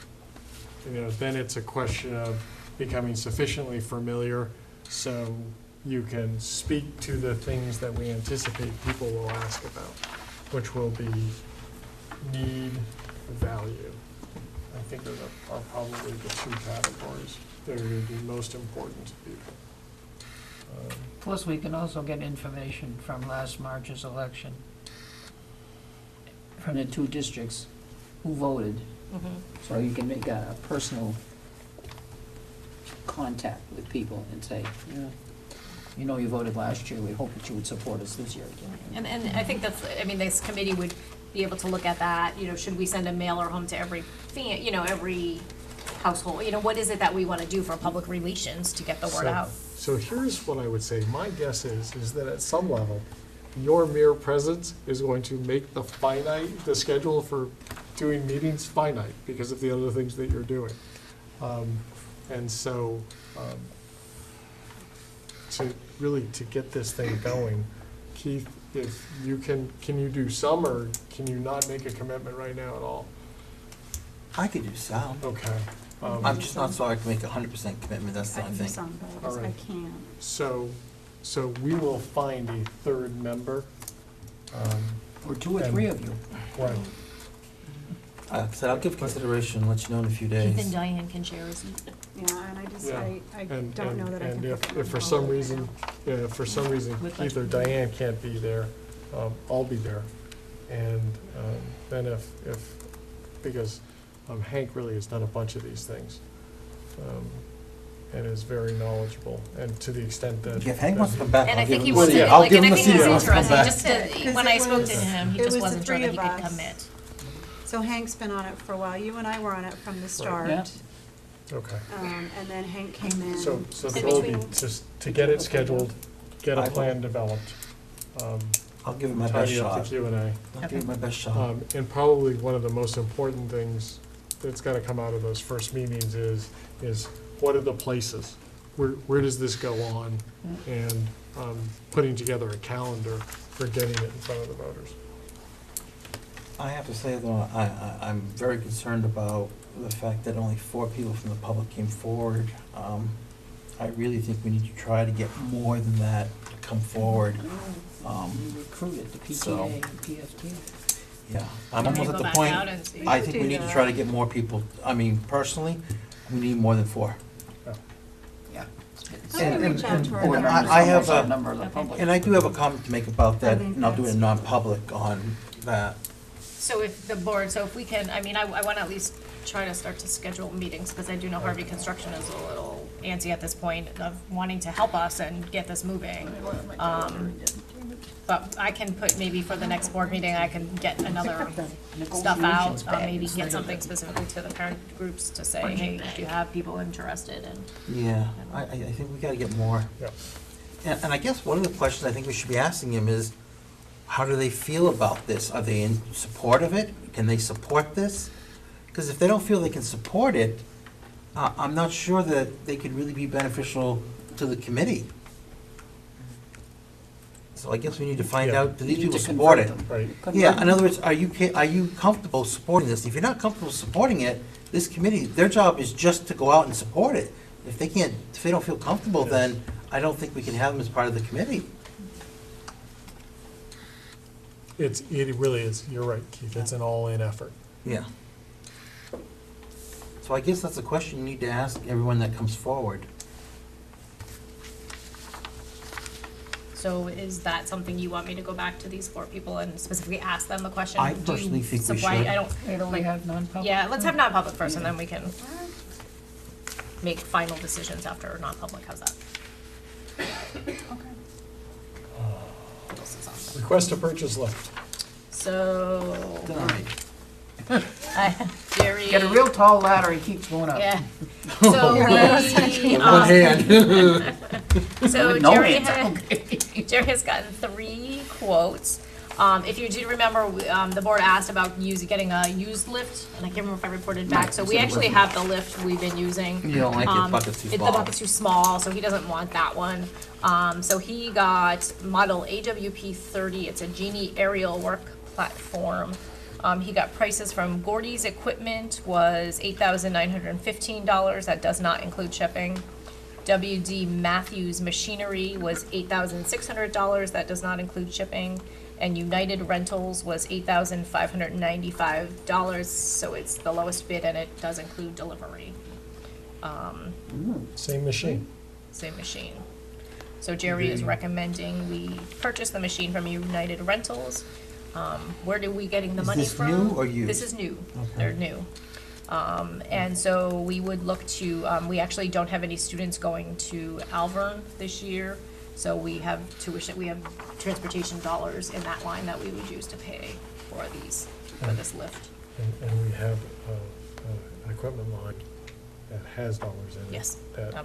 You know, then it's a question of becoming sufficiently familiar so you can speak to the things that we anticipate people will ask about, which will be need, value. I think are probably the two categories that are going to be most important to people. Plus, we can also get information from last March's election, from the two districts, who voted. So you can make a personal contact with people and say, you know you voted last year, we hope that you would support us this year again. And I think that's, I mean, this committee would be able to look at that, should we send a mailer home to every every household? What is it that we want to do for public relations to get the word out? So here's what I would say. My guess is that at some level, your mere presence is going to make the schedule for doing meetings finite because of the other things that you're doing. And so, to get this thing going, Keith, if you can you do some, or can you not make a commitment right now at all? I could do some. Okay. I'm just not so I can make 100% commitment, that's the I only can do thing. some, but All I right. can't. So we will find a third member. Or two or three of you. Right. Like I said, I'll give consideration, and let you know in a few Keith and days. Diane can share a seat. Yeah, and I just, Yeah. I And, don't know that I can. and pick if them for all some right reason, now. Keith or Diane can't be there, I'll be there. And then because Hank really has done a bunch of these things, and is very knowledgeable, and to the extent that. If Hank wants to come back, And I I'll think give he him wants the to, seat. I'll like, give and him I the think seat. it's if he wants to come interesting, back. just to, Because when it I spoke was- to him, he it just was the wasn't sure three that he of could us. commit. So Hank's been on it for a while. You and I were on it from the Yeah. start. Okay. And then Hank came in. So the In goal would be between- just to get it scheduled, get a plan developed, I'll give it my best tidy up shot. the Q&A. I'll give it my best shot. And probably one of the most important things that's gotta come out of those first meetings is what are the places? Where does this go on? And putting together a calendar for getting it in front of the voters. I have to say, though, I'm very concerned about the fact that only 4 people from the public came forward. I really think we need to try to get more than that to come forward. You recruited the so- PTA and PFT. Yeah, I'm Can we almost go at the back point, out and see? I think we need to try to get more people. I mean, personally, we need more than 4. Yeah. I can reach out to our and members. I have Almost a- number of the public. And I do have a comment to make about that, I think and I'll do it in that's- non-public on that. So if we can, I mean, I want to at least try to start to schedule meetings, because I do know Harvey Construction is a little antsy at this point of wanting to help us and get this moving. But I can put, maybe for the next board meeting, I can get another stuff out, maybe get something specifically to the parent groups to say, hey, do you have people interested? And Yeah, I think we gotta get more. Yep. And I guess one of the questions I think we should be asking him is, how do they feel about this? Are they in support of it? Can they support this? Because if they don't feel they can support it, I'm not sure that they could really be beneficial to the committee. So I guess we need to find Yeah. out, do these You need people to support it? convert them. Right. Yeah, in other words, are you comfortable supporting this? If you're not comfortable supporting it, this committee, their job is just to go out and support it. If they don't feel comfortable, Yes. then I don't think we can have them as part of the committee. It really is, you're right, Keith, it's an all-in effort. Yeah. So I guess that's a question you need to ask everyone that comes forward. so is that something you want me to go back to these 4 people and specifically ask them the question? I Do you personally think we supply- should. I don't, Wait till we have non-public. yeah, let's have non-public first, and then we can make final decisions after non-public, how's that? What else is on there? Request to purchase lift. So, Denied. Jerry. Get a real tall ladder and keeps going up. Yeah. So we, With one hand. so No Jerry hands, had, okay. Jerry has gotten 3 quotes. If you do remember, the board asked about getting a used lift, and I can't remember if I reported back, so we actually have the lift we've been using. You don't like it, bucket's too small. The bucket's too small, so he doesn't want that one. So he got model AWP 30, it's a Genie aerial work platform. He got prices from Gordy's Equipment was $8,915, that does not include shipping. WD Matthews Machinery was $8,600, that does not include shipping. And United Rentals was $8,595, so it's the lowest bid and it does include delivery. Same machine. Same machine. So Jerry is recommending we purchase the machine from United Rentals. Where are we getting the Is money this from? new or used? This is new. Okay. They're new. And so we would look to, we actually don't have any students going to Alvern this year. So we have tuition, we have transportation dollars in that line that we would use to pay for this lift. And we have an equipment line that has dollars in it. Yes. That,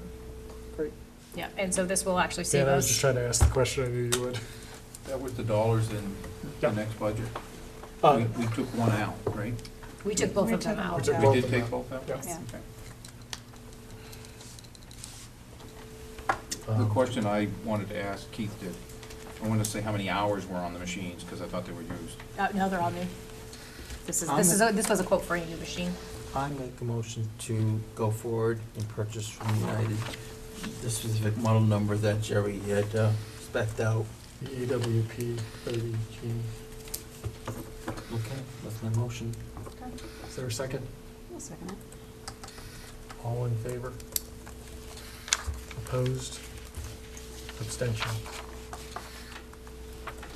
great. Yeah, and so this will actually save Dan, I was just us. trying to ask the question, I knew you would. That was the dollars in the Yeah. next budget. Uh, We took one out, right? We took both We of them took out. We took We both did of take them. both out? Yeah. Yeah. Okay. The question I wanted to ask Keith did, I wanted to say how many hours were on the machines, because I thought they were used. No, they're all new. This I'm was a quote for a new machine. I make a motion to go forward and purchase from United the specific model number that Jerry had spec'd out. The EWP 30 Genie. Okay, that's my motion. Is there a second? I'll second it. All in favor? Opposed? Abstention?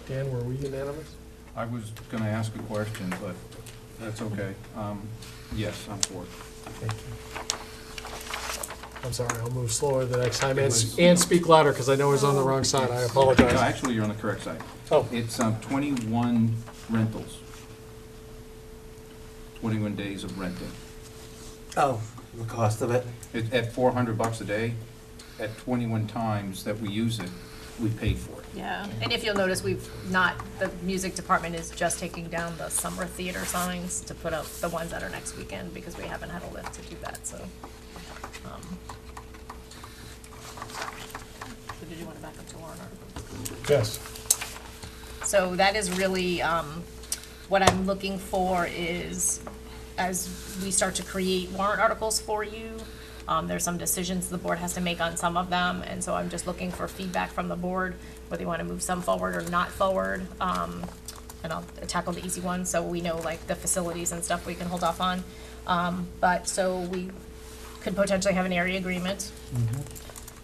Dan, were we unanimous? I was gonna ask a question, but that's okay. Yes, I'm for it. Thank you. I'm sorry, I'll move slower the next time, It and was- and speak louder, because I know I was on the wrong side, I No, apologize. actually, you're on the correct side. Oh, It's 21 rentals. 21 days of renting. Oh, the cost of it? At $400 a day, at 21 times that we use it, we pay for it. Yeah, and if you'll notice, the music department is just taking down the summer theater signs to put up the ones that are next weekend, because we haven't had a lift to do that, so. So did you want to back up to warrant articles? yes. So that is really, what I'm looking for is, as we start to create warrant articles for you, there's some decisions the board has to make on some of them, and so I'm just looking for feedback from the board, whether you want to move some forward or not forward. And I'll tackle the easy ones, so we know like the facilities and stuff we can hold off on. But, so we could potentially have an area agreement.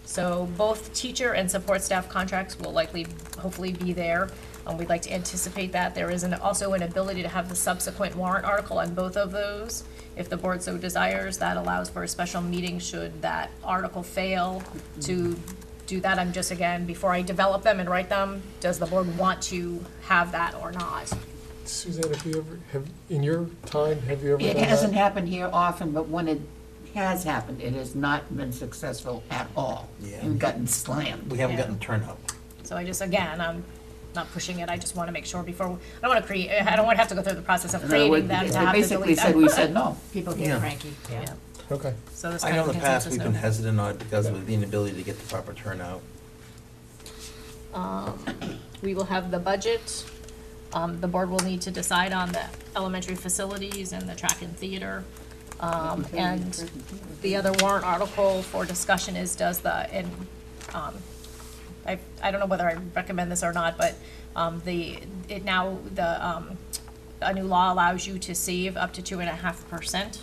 So both teacher and support staff contracts will likely, hopefully be there. We'd like to anticipate that. There is also an ability to have the subsequent warrant article on both of those. If the board so desires, that allows for a special meeting should that article fail to do that. I'm just, again, before I develop them and write them, does the board want to have that or not? Suzanne, in your time, have you ever done It that? hasn't happened here often, but when it has happened, it has not been successful at all. Yeah. We've gotten slammed. We haven't Yeah. gotten turnout. So I just, again, I'm not pushing it, I just want to make sure before, I don't want to create, I don't want to have to go through the process of In other words, creating them if to they have to basically delete said, them. we said no. People Yeah. get cranky. Yeah, Okay. so this I kind know of in the past, consensus we've been no. hesitant on it because of the inability to get the proper turnout. We will have the budget. The board will need to decide on the elementary facilities and the track and theater. And the other warrant article for discussion is I don't know whether I recommend this or not, but a new law allows you to save up to 2.5%.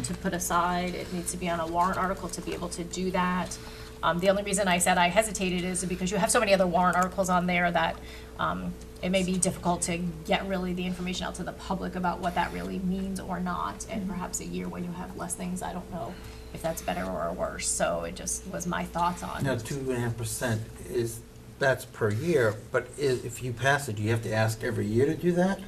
To put aside, it needs to be on a warrant article to be able to do that. The only reason I said I hesitated is because you have so many other warrant articles on there that it may be difficult to get really the information out to the public about what that really means or not. And perhaps a year when you have less things, I don't know if that's better or worse. So it just was my thoughts on Now, it. 2.5% that's per year, but if you pass it, do you have to ask every year to do that?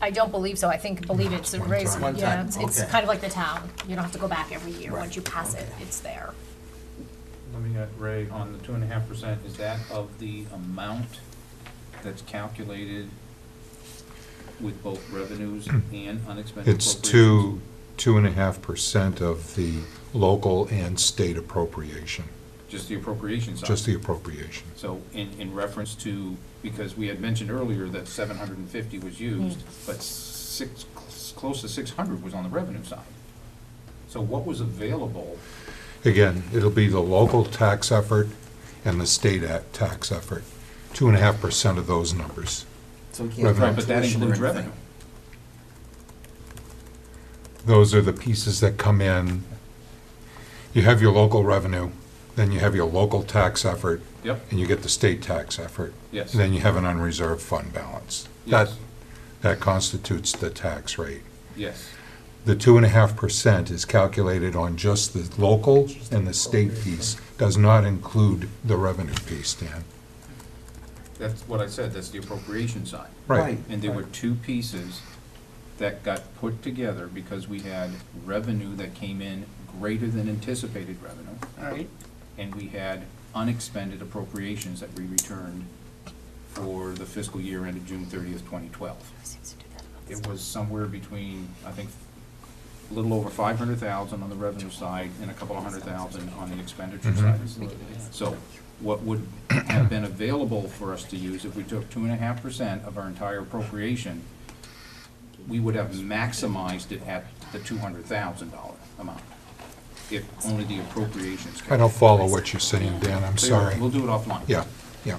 I don't believe so. I believe it's One raised, time. One yeah, time, it's okay. kind of like the town. You don't have to go back every year. Right, Once you pass it, okay. it's there. Let me get Ray, on the 2.5%, is that of the amount that's calculated with both revenues and unexpended It's appropriations? 2.5% of the local and state appropriation, Just the appropriation side? just the appropriation. So in reference to, because we had mentioned earlier that 750 was used, but close to 600 was on the revenue side. So what was available? Again, it'll be the local tax effort and the state tax effort, 2.5% of those numbers. So we can't Revenue. Right, but that tuition or includes anything. revenue. Those are the pieces that come in. You have your local revenue, then you have your local tax effort, Yep, and you get the state tax effort. yes. And then you have an unreserved fund balance. Yes. That constitutes the tax rate. Yes. The 2.5% is calculated on just the local and the state piece, does not include the revenue piece, Dan. That's what I said, that's the appropriation side. Right. And there were two pieces that got put together because we had revenue that came in greater than anticipated revenue. All right. And we had unexpended appropriations that we returned for the fiscal year ended June 30th, 2012. It was somewhere between, I think, a little over 500,000 on the revenue side and a couple of 100,000 on the expenditure side. So what would have been available for us to use if we took 2.5% of our entire appropriation, we would have maximized it at the $200,000 amount, if only the appropriations. I don't follow what you're saying, Dan, I'm Tell you what, sorry. We'll do it offline. Yeah, yeah.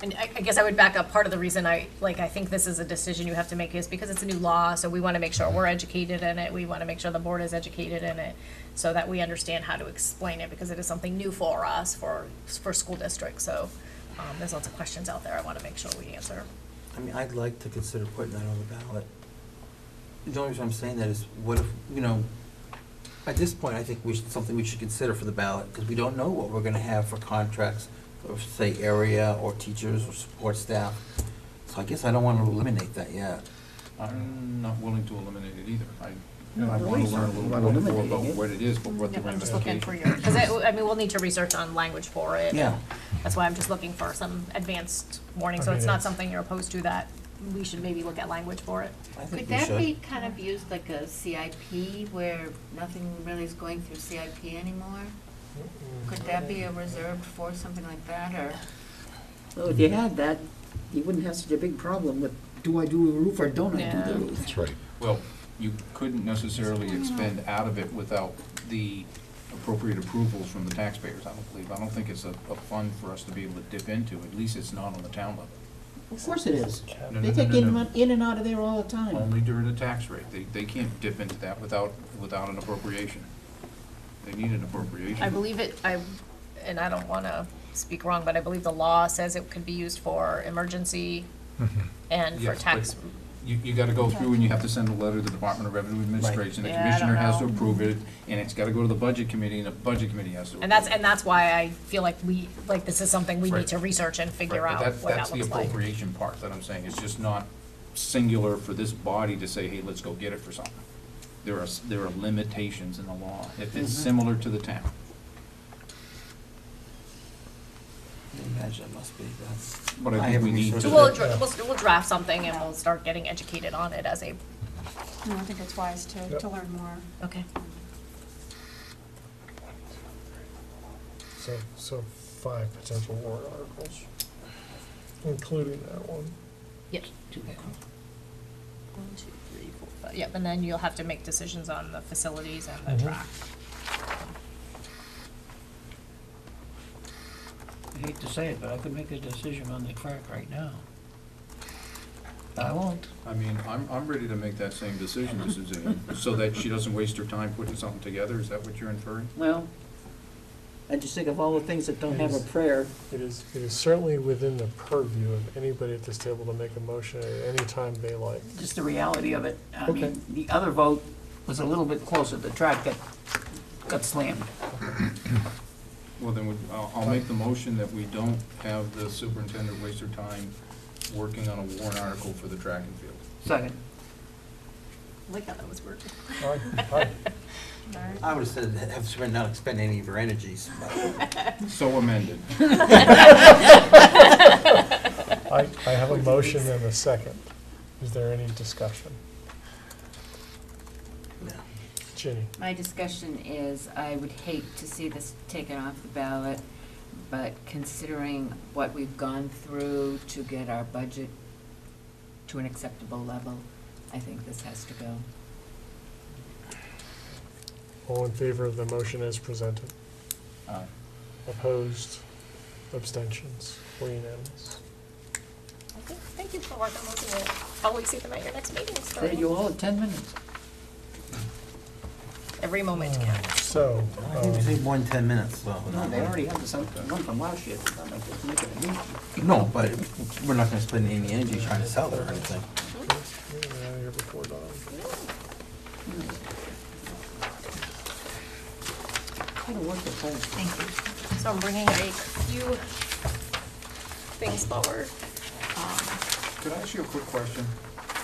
And I guess I would back up, part of the reason I think this is a decision you have to make is because it's a new law, so we want to make sure we're educated in it, we want to make sure the board is educated in it, so that we understand how to explain it, because it is something new for us, for school districts, so, there's lots of questions out there I want to make sure we answer. I mean, I'd like to consider putting that on the ballot. The only reason I'm saying that is, what if, at this point, I think something we should consider for the ballot, because we don't know what we're gonna have for contracts, or say area, or teachers, or support staff. So I guess I don't want to eliminate that yet. I'm not willing to eliminate it either. No, I want to learn a little we're bit more eliminating about it. what it is, but what the I'm just looking ramifications. for your, because we'll need to research on language for it. Yeah. That's why I'm just looking for some advanced warning, so it's not something you're opposed to, that we should maybe look at language for it. I think Could we that should. be kind of used like a CIP where nothing really is going through CIP anymore? Could that be a reserved for something like that, or? So if you had that, you wouldn't have such a big problem with, do I do a roof or don't I do Yeah. the roof? That's right. Well, you couldn't necessarily expend out of it without the appropriate approvals from the taxpayers, I don't believe. I don't think it's a fund for us to be able to dip into, at least it's not on the town level. Of course it is. No, They no, take no, no, no. in and out of there all the time. Only during the tax rate. They can't dip into that without an appropriation. They need an appropriation. I believe and I don't want to speak wrong, but I believe the law says it could be used for emergency and for Yes, tax. but you gotta go through and you have to send a letter to the Department of Revenue Administration. The Yeah, I don't commissioner has to know. approve it, and it's gotta go to the budget committee, and the budget committee has to approve it. And that's why I feel like this is something we Right. need to research and figure Right, out but what that that's the looks like. appropriation part that I'm saying. It's just not singular for this body to say, hey, let's go get it for something. There are limitations in the law. If it's similar to the town. I imagine it must be, that's. But I think haven't we need researched to- So we'll draft something and we'll start getting educated on it as a, No, I think it's wise to learn more. okay. So 5 potential warrant articles, including that one. Yep. 1, 2, 3, 4, 5. Yep, and then you'll have to make decisions on the facilities and the track. I hate to say it, but I could make a decision on the track right now. I won't. I mean, I'm ready to make that same decision, Mrs. Zane, so that she doesn't waste her time putting something together. Is that what you're inferring? Well, I just think of all the things that don't have a prayer. It is certainly within the purview of anybody at this table to make a motion at any time they like. Just the reality of it. I Okay. mean, the other vote was a little bit closer. The track got slammed. Well, then I'll make the motion that we don't have the superintendent waste her time working on a warrant article for the track and field. Second. I like how that was worded. Aye. I would have said, have spent, not expend any of your energies, but So amended. I have a motion and a second. Is there any discussion? No. Ginny? My discussion is, I would hate to see this taken off the ballot, but considering what we've gone through to get our budget to an acceptable level, I think this has to go. All in favor of the motion as presented? Aye. Opposed? Abstentions? We're unanimous. Okay, thank you for working on those, and we'll probably see them at your next meeting, so Trade you all at 10 minutes. every moment counts. So, I think we take more than 10 minutes, so. No, they already have the one from last year. It's not like it's making a new. No, but we're not gonna spend any energy trying to sell it or anything. we're out of here before dawn. Gotta work the phone. Thank you. So I'm bringing a few things forward. Could I ask you a quick question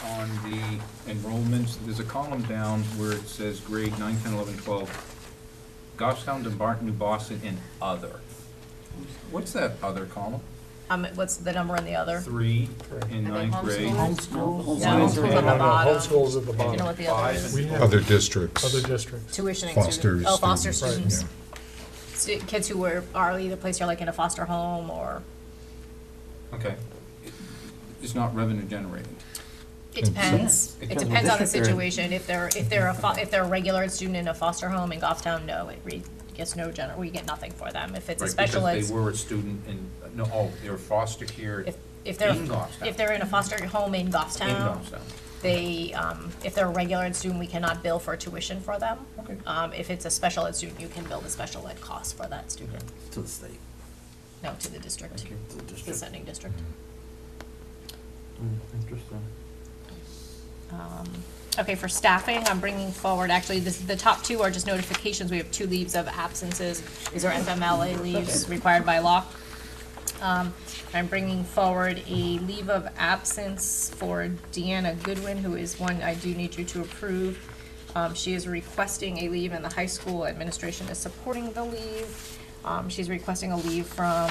on the enrollments? There's a column down where it says grade 9, 10, 11, 12, Goffstown, Dunbarton, New Boston, and other. What's that other column? What's the number in the other? 3 in Are they ninth grade. Homeschool? Yeah, homeschool's at the bottom. Homeschool's at the You bottom. know what the other is? We have Other districts. other districts. Tuitioning Foster students. Oh, foster students, students. Kids who are either placed here like in a foster home or, Okay. It's not revenue generating. it depends. It Depends what depends on the district they're in. situation. If they're a regular student in a foster home in Goffstown, no, gets no we get nothing for them. If it's a Right, special ed, because they were a student in, they were foster care if they're, in Goffstown. if they're in a foster home in In Goffstown, Goffstown. they, if they're a regular ed student, we cannot bill for tuition for them. Okay. If it's a special ed student, you can bill the special ed cost for that student. To the state. No, to the district, Thank you. To the the district. sending district. Interesting. Okay, for staffing, I'm bringing forward, actually, the top two are just notifications. We have 2 leaves of absences. These are FMLA leaves required by law. I'm bringing forward a leave of absence for Deanna Goodwin, who is one I do need you to approve. She is requesting a leave, and the high school administration is supporting the leave. She's requesting a leave from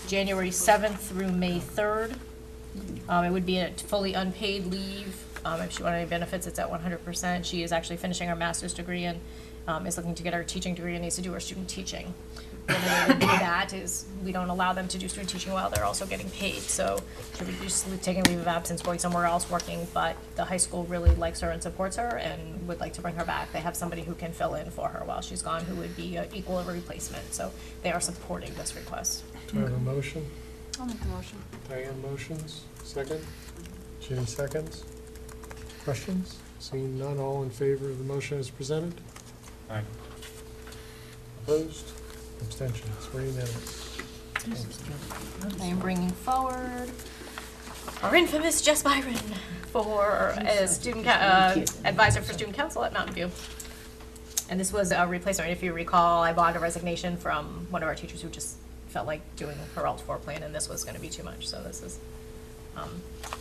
January 7th through May 3rd. It would be a fully unpaid leave. If she wanted any benefits, it's at 100%. She is actually finishing her master's degree and is looking to get her teaching degree and needs to do her student teaching. The only way to do that is we don't allow them to do student teaching while they're also getting paid. So she'll be just taking leave of absence, going somewhere else working, but the high school really likes her and supports her and would like to bring her back. They have somebody who can fill in for her while she's gone, who would be equal of a replacement. So they are supporting this request. Do I have a motion? I'll make the motion. Diane motions, second. Ginny seconds. Questions? Seeing none, all in favor of the motion as presented? Aye. Opposed? Abstentions? We're unanimous. I am bringing forward our infamous Jess Byron for as student advisor for student council at Mountain View. And this was a replacement. If you recall, I bought a resignation from one of our teachers who just felt like doing her L4 plan, and this was going to be too much. So this is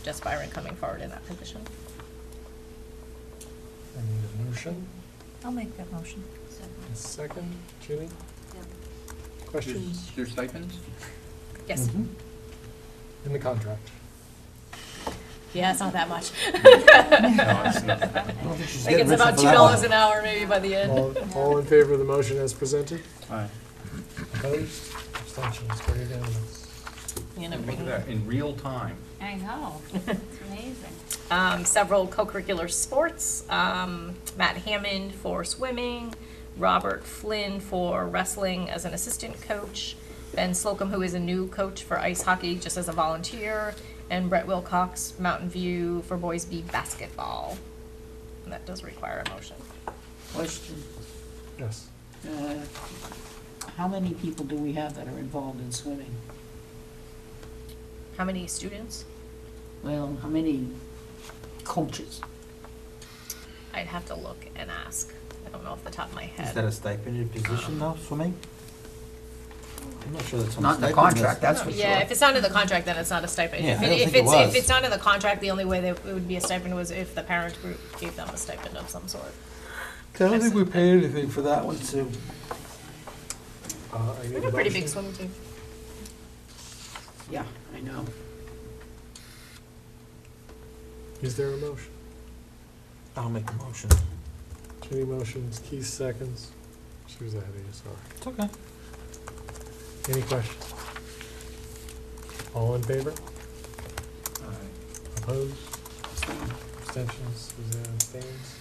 Jess Byron coming forward in that position. I need a motion. I'll make that motion. A second. Ginny? Questions? There's stipends? Yes. In the contract. Yeah, it's not that much. No, it's not. I don't think she's I think getting it's rich about off of that one. $2 an hour maybe by the end. All in favor of the motion as presented? Aye. Opposed? Abstentions? We're unanimous. And I'm Look at bringing that, in real time. I know, it's amazing. several co-curricular sports. Matt Hammond for swimming, Robert Flynn for wrestling as an assistant coach, Ben Slocum, who is a new coach for ice hockey just as a volunteer, and Brett Wilcox, Mountain View for boys B basketball. And that does require a motion. Question, Yes. how many people do we have that are involved in swimming? How many students? Well, how many coaches? I'd have to look and ask. I don't know off the top of my Is head. that a stipended position though, swimming? I'm not sure that's on the Not in the stipend contract, list. that's for sure. Yeah, if it's not in the contract, then it's not a stipend. Yeah, If I it- don't if think it it's was. If it's not in the contract, the only way that it would be a stipend was if the parent group gave them a stipend of some sort. I don't think we paid anything for that one too. I We need have a a pretty big motion. swim team. Yeah, I know. Is there a motion? I'll make the motion. Jenny motions, Keith seconds. She was ahead of you, sorry. It's okay. Any questions? All in favor? Opposed? Abstentions? Suzanne abstains?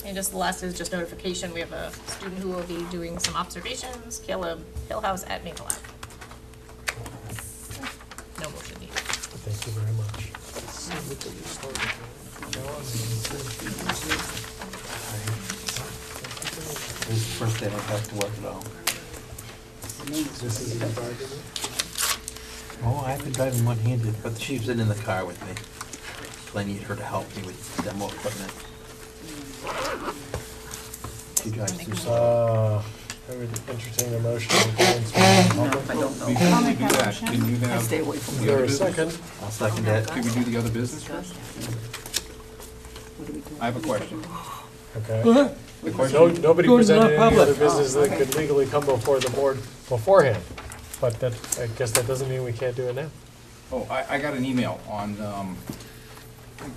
And just the last is just notification, we have a student who will be doing some observations, Caleb Hillhouse at Maple Ave. No motion needed. Thank you very much. This is the first day I went back to work at all. This is the bargaining. Oh, I've been driving one-handed, but she's been in the car with me. So I need her to help me with demo equipment. She drives through some. I would entertain a motion to go into non-public. I don't know. Before we do that, can you I have, stay away from Is the there other a business? second? I'll second that. Can we do the other business first? I have a question. Okay. The question, Nobody presented any other business that could legally come before the board beforehand. But that, I guess that doesn't mean we can't do it now. oh, I got an email on,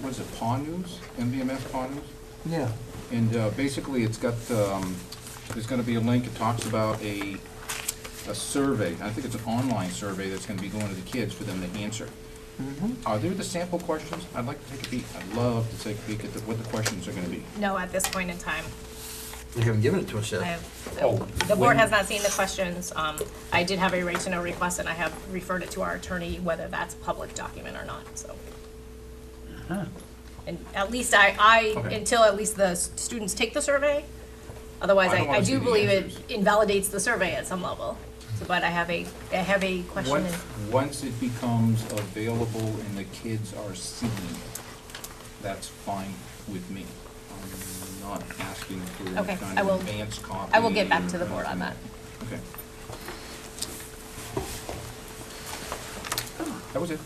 what is it, Paw News? MVMF Paw News? Yeah. And basically, it's got, there's gonna be a link, it talks about a survey, I think it's an online survey that's gonna be going to the kids for them to answer. Are there the sample questions? I'd like to take a peek, I'd love to take a peek at what the questions are gonna be. No, at this point in time. They haven't given it to us I yet. have, Oh, the board when- has not seen the questions. I did have a right to know request, and I have referred it to our attorney, whether that's a public document or not, so. And at least Okay. until at least the students take the survey, otherwise I don't I wanna see do the believe it answers. invalidates the survey at some level. So, but I have a question. Once it becomes available and the kids are seeing it, that's fine with me. I'm not asking for any Okay, kind I of will- advance copy. I will get back to the board on that. Okay. That was it.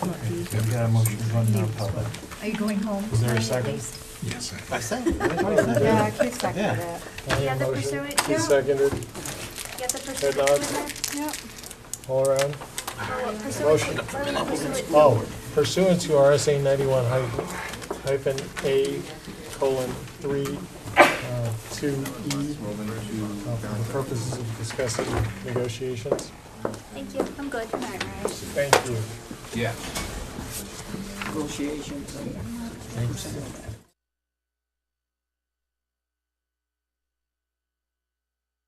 We got a motion to run non-public. Are you going home? Is there a second? Yes. I said. Yeah, Keith seconded Yeah. it. You have the Motion, pursuant, Keith yeah. seconded, You have the Head pursuant nod. to it there? Yep. all around. Pursuant, Motion. Oh, pursuant to RSA 91 hyphen A colon 3, 2E, Roll into for the purposes of discussing negotiations. Thank you, I'm good. Thank you. Yeah. Negotiations and percent of that.